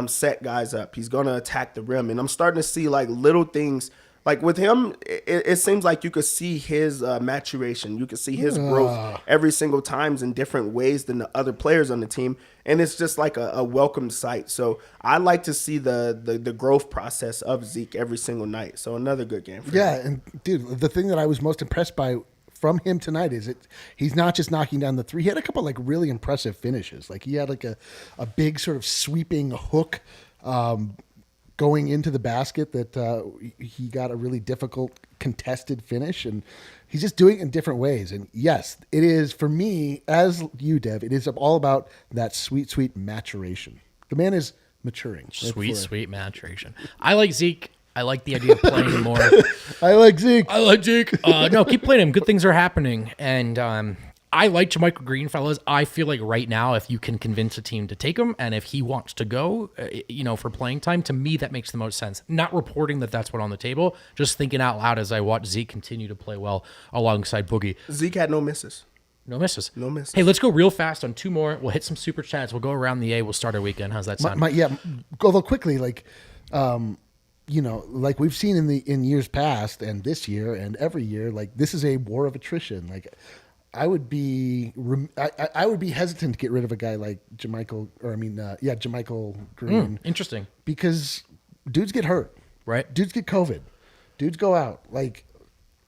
set guys up. He's going to attack the rim. And I'm starting to see little things. Like with him, it seems like you could see his maturation. You could see his growth every single time in different ways than the other players on the team. And it's just like a welcome sight. So I like to see the growth process of Zeke every single night. So another good game for him. Yeah, and dude, the thing that I was most impressed by from him tonight is he's not just knocking down the three. He had a couple really impressive finishes. Like, he had a big sort of sweeping hook going into the basket that he got a really difficult contested finish, and he's just doing it in different ways. And yes, it is, for me, as you, Dev, it is all about that sweet, sweet maturation. The man is maturing. Sweet maturation. I like Zeke. I like the idea of playing him more. I like Zeke. No, keep playing him. Good things are happening. And I like JaMychal Green, fellas. I feel like right now, if you can convince a team to take him, and if he wants to go, for playing time, to me, that makes the most sense. Not reporting that that's what's on the table, just thinking out loud as I watch Zeke continue to play well alongside Boogie. Zeke had no misses. No misses. No misses. Hey, let's go real fast on 2 more. We'll hit some super chats. We'll go around the A. We'll start our weekend. How's that sound? Although quickly, like we've seen in years past and this year and every year, like this is a war of attrition. Like I would be hesitant to get rid of a guy like JaMychal Green. Interesting. Because dudes get hurt. Right. Dudes get COVID. Dudes go out. Like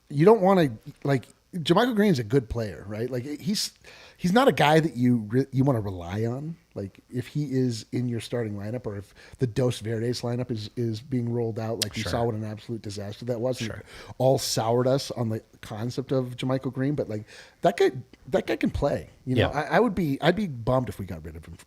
you don't want to like JaMychal Green is a good player, right? Like he's not a guy that you want to rely on. Like if he is in your starting lineup, or if the Dos Verdes lineup is being rolled out, like we saw what an absolute disaster that was. Sure. All soured us on the concept of JaMychal Green, but like that guy can play. I'd be bummed if we got rid of him.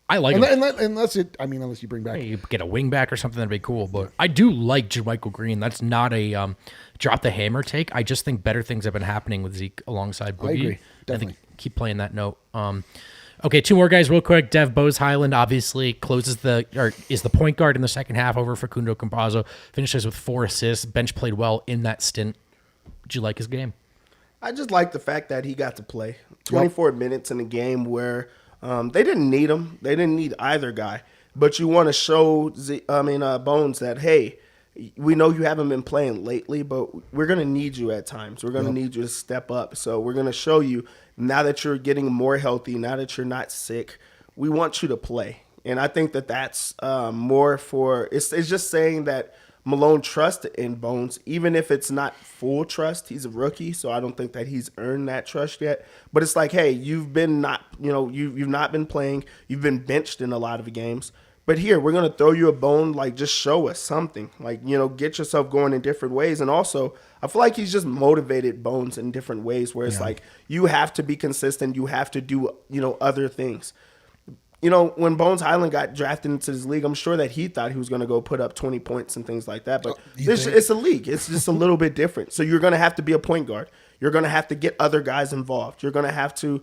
I like him. Unless you bring back. Hey, you get a wing back or something, that'd be cool. But I do like JaMychal Green. That's not a drop the hammer take. I just think better things have been happening with Zeke alongside Boogie. I agree. Definitely. I think keep playing that note. Okay, 2 more guys real quick. Bones Hyland obviously is the point guard in the second half over Facundo Campazzo. Finishes with 4 assists. Bench played well in that stint. Did you like his game? I just like the fact that he got to play 24 minutes in a game where they didn't need him. They didn't need either guy. But you want to show Bones that, hey, we know you haven't been playing lately, but we're going to need you at times. We're going to need you to step up. So we're going to show you now that you're getting more healthy, now that you're not sick, we want you to play. And I think that that's more for – it's just saying that Malone trusts in Bones, even if it's not full trust. He's a rookie, so I don't think that he's earned that trust yet. But it's like, hey, you've not been playing. You've been benched in a lot of games. But here, we're going to throw you a bone, like just show us something. Like, get yourself going in different ways. And also, I feel like he's just motivated Bones in different ways where it's like you have to be consistent. You have to do, other things. When Bones Hyland got drafted into this league, I'm sure that he thought he was going to go put up 20 points and things like that. But it's a league. It's just a little bit different. So you're going to have to be a point guard. You're going to have to get other guys involved. You're going to have to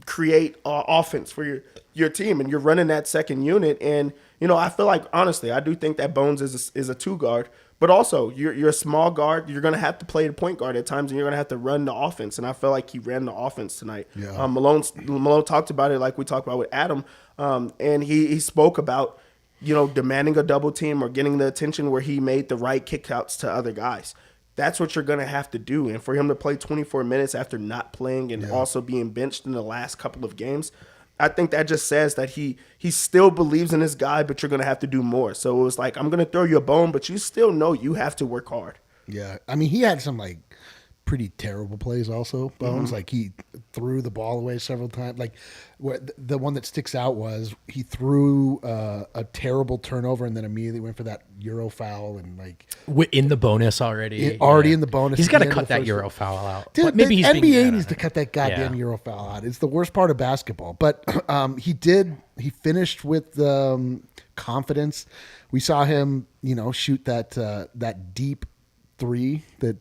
create offense for your team, and you're running that second unit. And I feel like, honestly, I do think that Bones is a 2 guard, but also you're a small guard. You're going to have to play the point guard at times, and you're going to have to run the offense. And I feel like he ran the offense tonight. Yeah. Malone talked about it like we talked about with Adam, and he spoke about demanding a double team or getting the attention where he made the right kickouts to other guys. That's what you're going to have to do. And for him to play 24 minutes after not playing and also being benched in the last couple of games, I think that just says that he still believes in this guy, but you're going to have to do more. So it was like, I'm going to throw you a bone, but you still know you have to work hard. Yeah. I mean, he had some pretty terrible plays also, Bones. Like he threw the ball away several times. Like the one that sticks out was he threw a terrible turnover and then immediately went for that Euro foul and in the bonus already. In the bonus. He's got to cut that Euro foul out. Dude, maybe the he's NBA needs to cut that goddamn Euro foul out. It's the worst part of basketball. But he finished with confidence. We saw him, shoot that deep 3 that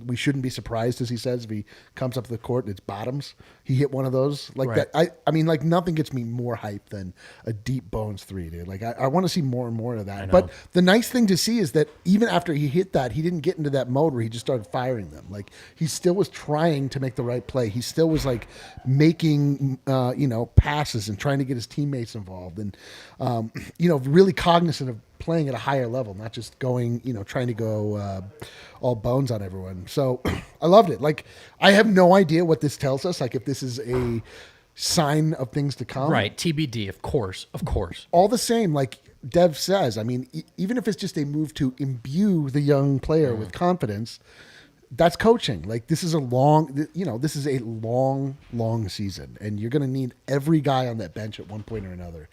we shouldn't be surprised, as he says, if he comes up to the court and it's bottoms. He hit one of those that. I mean, nothing gets me more hyped than a deep Bones 3, dude. I want to see more and more of that. But the nice thing to see is that even after he hit that, he didn't get into that mode where he just started firing them. He still was trying to make the right play. He still was making passes and trying to get his teammates involved and really cognizant of playing at a higher level, not just going, trying to go all Bones on everyone. So I loved it. I have no idea what this tells us, if this is a sign of things to come. Right, TBD, of course. All the same, Dev says, I mean, even if it's just a move to imbue the young player with confidence, that's coaching. This is a long season, and you're going to need every guy on that bench at one point or another.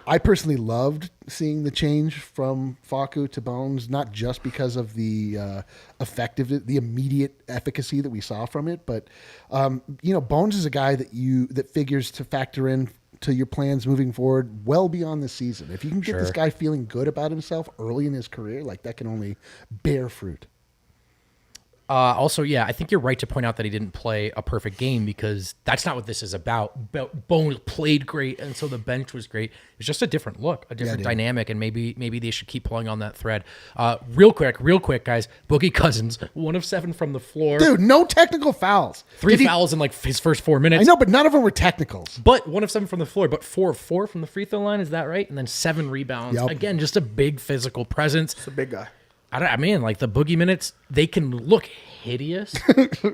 I personally loved seeing the change from Facu to Bones, not just because of the the immediate efficacy that we saw from it, but Bones is a guy that figures to factor in to your plans moving forward well beyond the season. If you can get this guy feeling good about himself early in his career, like that can only bear fruit. Also, yeah, I think you're right to point out that he didn't play a perfect game because that's not what this is about. Bones played great, and so the bench was great. It's just a different look, a different dynamic, and maybe they should keep pulling on that thread. Real quick, guys. Boogie Cousins, 1 of 7 from the floor. Dude, no technical fouls. 3 fouls in like his first 4 minutes. I know, but none of them were technicals. But 1 of 7 from the floor, but 4 of 4 from the free throw line. Is that right? And then 7 rebounds. Yep. Again, just a big physical presence. It's a big guy. I mean, like the Boogie minutes, they can look hideous,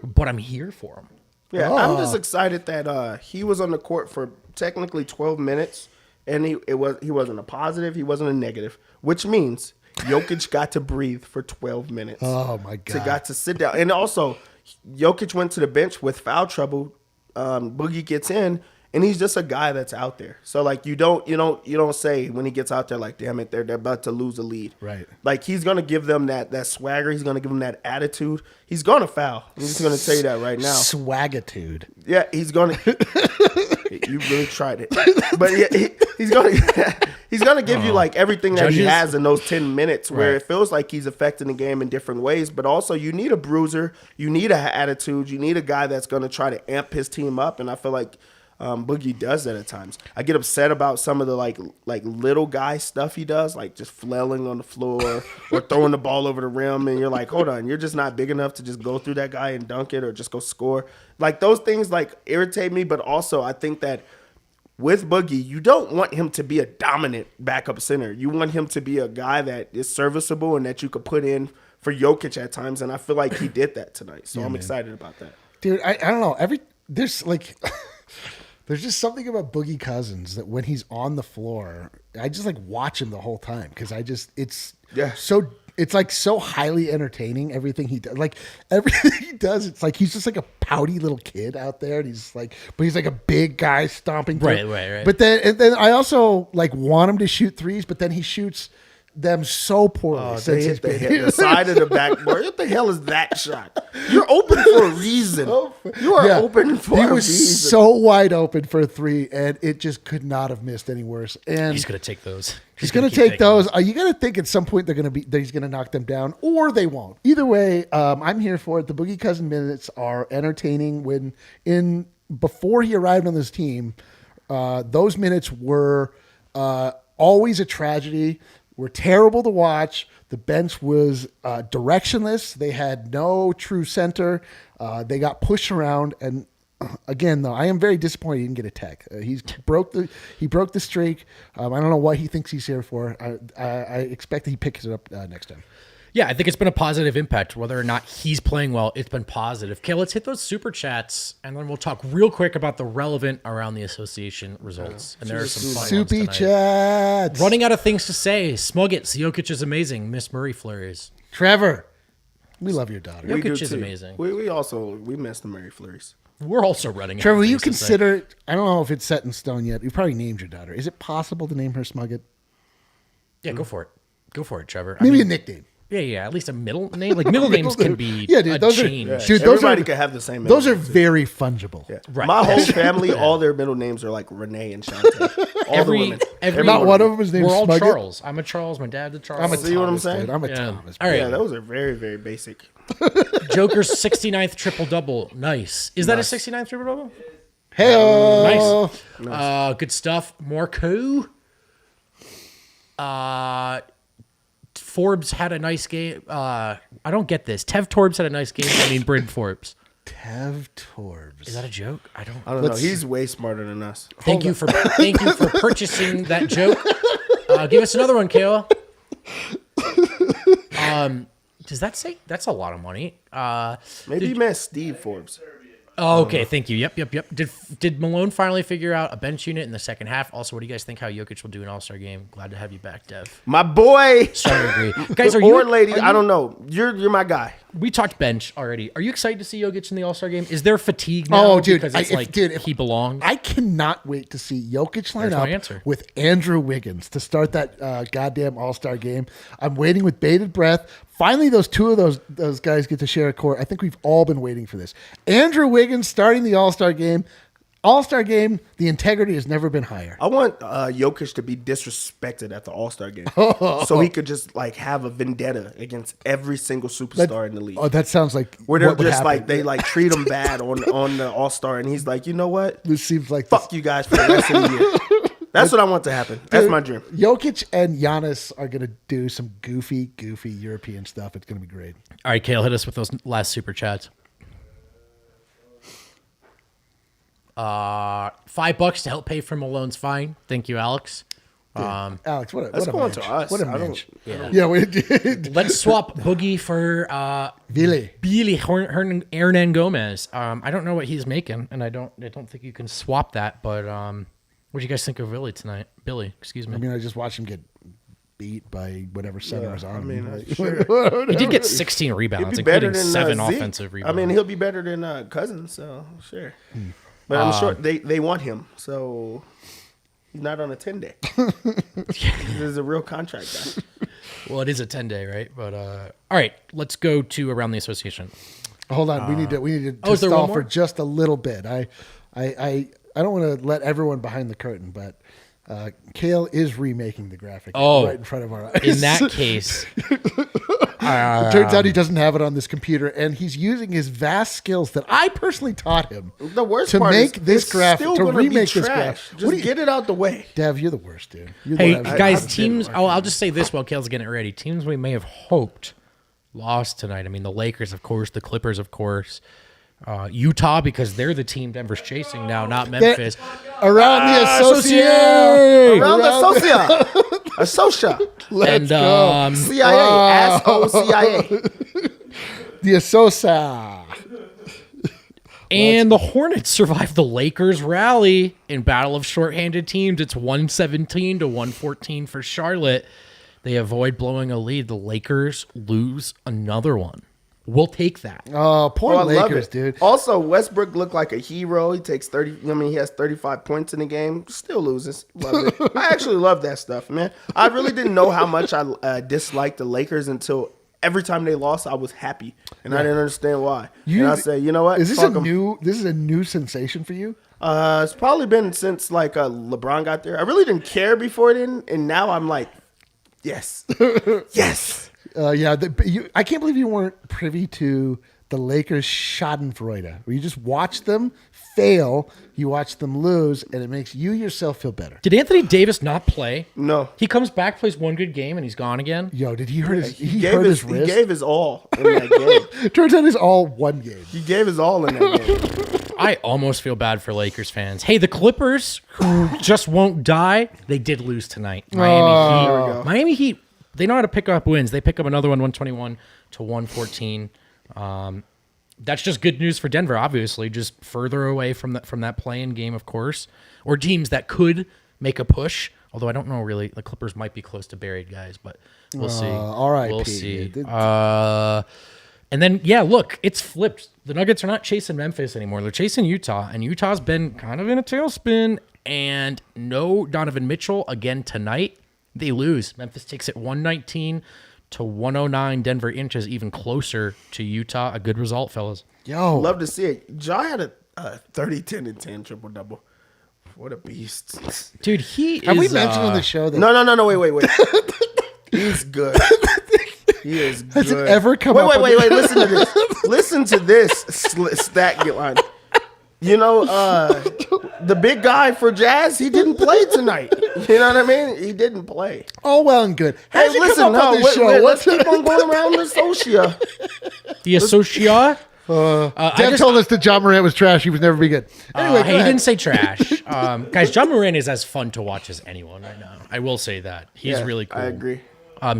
but I'm here for them. Yeah, I'm just excited that he was on the court for technically 12 minutes, and he wasn't a positive, he wasn't a negative, which means Jokic got to breathe for 12 minutes. Oh my God! Got to sit down, and also Jokic went to the bench with foul trouble. Boogie gets in. And he's just a guy that's out there. So like you don't say when he gets out there like, damn it, they're about to lose a lead. Right. Like he's gonna give them that swagger. He's gonna give them that attitude. He's gonna foul. I'm just gonna tell you that right now. Swagitude. Yeah, he's gonna. You really tried it, but yeah, he's gonna give you like everything that he has in those 10 minutes, where it feels like he's affecting the game in different ways. But also, you need a bruiser. You need an attitude. You need a guy that's gonna try to amp his team up. And I feel like Boogie does that at times. I get upset about some of the like little guy stuff he does, like just flailing on the floor or throwing the ball over the rim, and you're like, hold on, you're just not big enough to just go through that guy and dunk it or just go score. Like those things like irritate me, but also I think that with Boogie, you don't want him to be a dominant backup center. You want him to be a guy that is serviceable and that you could put in for Jokic at times, and I feel like he did that tonight. So I'm excited about that. Dude, I don't know. There's like there's just something about Boogie Cousins that when he's on the floor, I just like watch him the whole time because it's like so highly entertaining. Everything he does, like everything he does, it's like he's just like a pouty little kid out there, and he's like a big guy stomping through. Right. But then I also like want him to shoot threes, but then he shoots them so poorly. They hit the side of the backboard. What the hell is that shot? You're open for a reason. You are open for a reason. He was so wide open for a 3, and it just could not have missed any worse. And He's gonna take those. He's going to take those. You got to think at some point he's going to knock them down, or they won't. Either way, I'm here for it. The Boogie Cousin minutes are entertaining. Before he arrived on this team, those minutes were always a tragedy. Were terrible to watch. The bench was directionless. They had no true center. They got pushed around. And again, though, I am very disappointed he didn't get a tech. He broke the streak. I don't know what he thinks he's here for. I expect that he picks it up next time. Yeah, I think it's been a positive impact. Whether or not he's playing well, it's been positive. Okay, let's hit those super chats, and then we'll talk real quick about the relevant around the association results. And there are some fun ones tonight. Chats. Running out of things to say. Smuggets, Jokic is amazing. Miss Murray flurries. Trevor, we love your daughter. Jokic is amazing. We miss the Murray flurries. We're also running out Trevor, of will you things to consider, I don't know if it's set in stone yet. You probably named your daughter. Is it possible to name her Smugget? Yeah, go for it. Go for it, Trevor. Maybe a nickname. Yeah. At least a middle name. Like middle names can be changed. Everybody can have the same middle Those are name, too. very fungible. Yeah. Right. My whole family, all their middle names are like Renee and Shante. All the women. Not one of them is named We're all Smugget? Charles. I'm a Charles. My dad's a Charles. I'm a See what I'm Thomas, saying? dude. I'm a Yeah. Thomas. All right. Yeah, those are very, very basic. Joker's 69th triple-double. Nice. Is that a 69th triple-double? Hey, Nice. Good stuff. Marco. Forbes had a nice game. I don't get this. Tev Torbs had a nice game. I mean, Bryn Forbes. Tev Torbs. Is that a joke? I don't know. He's way smarter than us. Thank you for purchasing that joke. Give us another one, Kayla. Does that say that's a lot of money? Maybe you meant Steve Forbes. Oh, okay. Thank you. Yep. Did Malone finally figure out a bench unit in the second half? Also, what do you guys think how Jokic will do in All-Star game? Glad to have you back, Dev. My boy. Sorry, agree. Guys, I don't know. You're my guy. We talked bench already. Are you excited to see Jokic in the All-Star game? Is there fatigue now? Oh, dude. Because it's he belongs. I cannot wait to see Jokic line There's my up answer. with Andrew Wiggins to start that goddamn All-Star game. I'm waiting with bated breath. Finally, those two of those guys get to share a court. I think we've all been waiting for this. Andrew Wiggins starting the All-Star game. All-Star game, the integrity has never been higher. I want Jokic to be disrespected at the All-Star game, so he could just like have a vendetta against every single superstar in the league. Oh, that sounds like Where they're what would just happen. like they like treat him bad on the All-Star, and he's like, you know what? This seems like Fuck you guys for the rest of the year. That's what I want to happen. That's my dream. Jokic and Giannis are going to do some goofy European stuff. It's going to be great. All right, Kale, hit us with those last super chats. $5 to help pay for Malone's fine. Thank you, Alex. Alex, what a That's what a going mensch. to us. What a I don't- mensch. Yeah. Yeah, we did. Let's swap Boogie for Billy. Hernan Gomez. I don't know what he's making, and I don't think you can swap that. But what do you guys think of Billy tonight? Billy, excuse me. I mean, I just watched him get beat by whatever center was on I him. mean, sure. He did get 16 He'll rebounds, be better including than 7 Zeke. offensive rebounds. I mean, he'll be better than Cousins, so sure. But I'm sure they want him, so he's not on a 10-day. This is a real contract guy. Well, it is a 10-day, right? But all right, let's go to around the association. Hold on, we need to is there stall one for more? just a little bit. I don't want to let everyone behind the curtain, but Kale is remaking the graphic right in front of our eyes. In that case, It turns out he doesn't have it on this computer, and he's using his vast skills that I personally taught him The worst to part make is this it's graphic, still to gonna be remake this trash. graphic. Just What do you- get it out the way. Dev, you're the worst, dude. You're the hey absolute guys, worst. teams. I'll just say this while Kale's getting it ready. Teams we may have hoped lost tonight. I mean, the Lakers, of course, the Clippers, of course, Utah, because they're the team Denver's chasing now, not Memphis. Around the associate. Around the Associa. And CIA. Asshole CIA. The Asosa. And the Hornets survived the Lakers rally in battle of shorthanded teams. It's 117 to 114 for Charlotte. They avoid blowing a lead. The Lakers lose another one. We'll take that. Oh, poor Oh, I love Lakers, it. dude. Also, Westbrook looked like a hero. He takes 30. I mean, he has 35 points in the game. Still loses. Love it. I actually love that stuff, man. I really didn't know how much I disliked the Lakers until every time they lost, I was happy, and I didn't understand why. And I say, you know what? Is this Fuck a 'em. new? This is a new sensation for you? It's probably been since like LeBron got there. I really didn't care before then, and now I'm like, yes, yes. Yeah, I can't believe you weren't privy to the Lakers' Schadenfreude, where you just watch them fail, you watch them lose, and it makes you yourself feel better. Did Anthony Davis not play? No. He comes back, plays one good game, and he's gone again. Yo, did he hurt his? He He hurt his he wrist. gave his all in that game. Turns out it's all one game. He gave his all in that game. I almost feel bad for Lakers fans. Hey, the Clippers, who just won't die, they did lose tonight. Miami Heat, they know how to pick up wins. They pick up another one, 121 to 114. That's just good news for Denver, obviously, just further away from that play-in game, of course, or teams that could make a push. Although I don't know really, the Clippers might be close to buried, guys, but we'll see. R.I.P. We'll see. dude. And then, yeah, look, it's flipped. The Nuggets are not chasing Memphis anymore. They're chasing Utah, and Utah's been kind of in a tailspin. And no Donovan Mitchell again tonight. They lose. Memphis takes it 119 to 109. Denver inches even closer to Utah. A good result, fellas. Yo, Love to see it. Ja had a 30, 10, and 10 triple-double. What a beast. Dude, he is... have we mentioned on the show that No, wait. He's good. He is good. has it ever come up? Wait. Listen to this. Listen to this stat line. You know, the big guy for Jazz, he didn't play tonight. You know what I mean? He didn't play. All well and good. Hey, How'd you listen, come up on this show? let's keep on going around the Socia. The Associa. Dev told us that John Morant was trash. He was never be good. Anyway, He didn't say trash. Guys, John Moran is as fun to watch as anyone right now. I will say that. He's Yeah, really cool. I agree.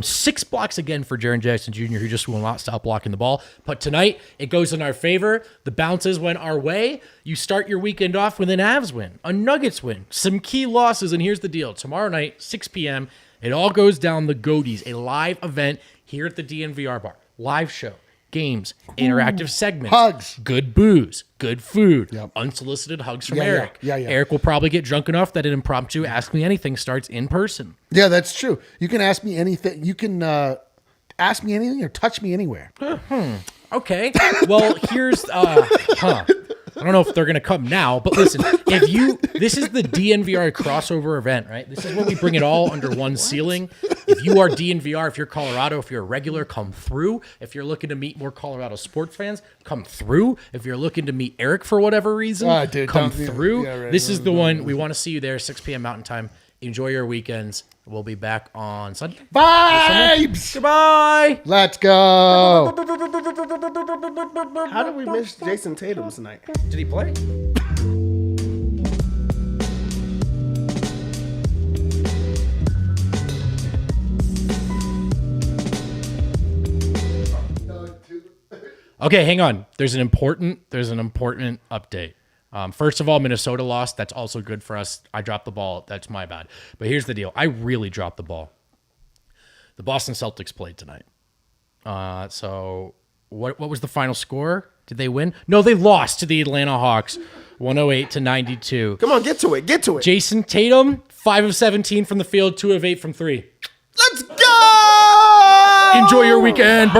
6 blocks again for Jaren Jackson Jr., who just will not stop blocking the ball. But tonight, it goes in our favor. The bounces went our way. You start your weekend off with an Avs win, a Nuggets win, some key losses, and here's the deal. Tomorrow night, 6 p.m., it all goes down the Goaties, a live event here at the DNVR Bar. Live show, games, interactive segments, Hugs. good booze, good food, Yep. unsolicited hugs from Yeah, yeah, Eric. yeah. Eric will probably get drunk enough that an impromptu Ask Me Anything starts in person. Yeah, that's true. You can ask me anything. You can ask me anything or touch me anywhere. Okay. Well, here's I don't know if they're going to come now, but listen, this is the DNVR crossover event, right? This is where we bring it all under one ceiling. If you are DNVR, if you're Colorado, if you're a regular, come through. If you're looking to meet more Colorado sports fans, come through. If you're looking to meet Eric for whatever reason, come through. This is the one. We want to see you there, 6 p.m. Mountain Time. Enjoy your weekends. We'll be back on Sunday. Vibes! Goodbye. Let's go. How did we miss Jason Tatum tonight? Did he play? Okay, hang on. There's an important update. First of all, Minnesota lost. That's also good for us. I dropped the ball. That's my bad. But here's the deal. I really dropped the ball. The Boston Celtics played tonight. So what was the final score? Did they win? No, they lost to the Atlanta Hawks, 108-92. Come on, get to it. Get to it. Jason Tatum, 5 of 17 from the field, 2 of 8 from 3. Let's go! Enjoy your weekend.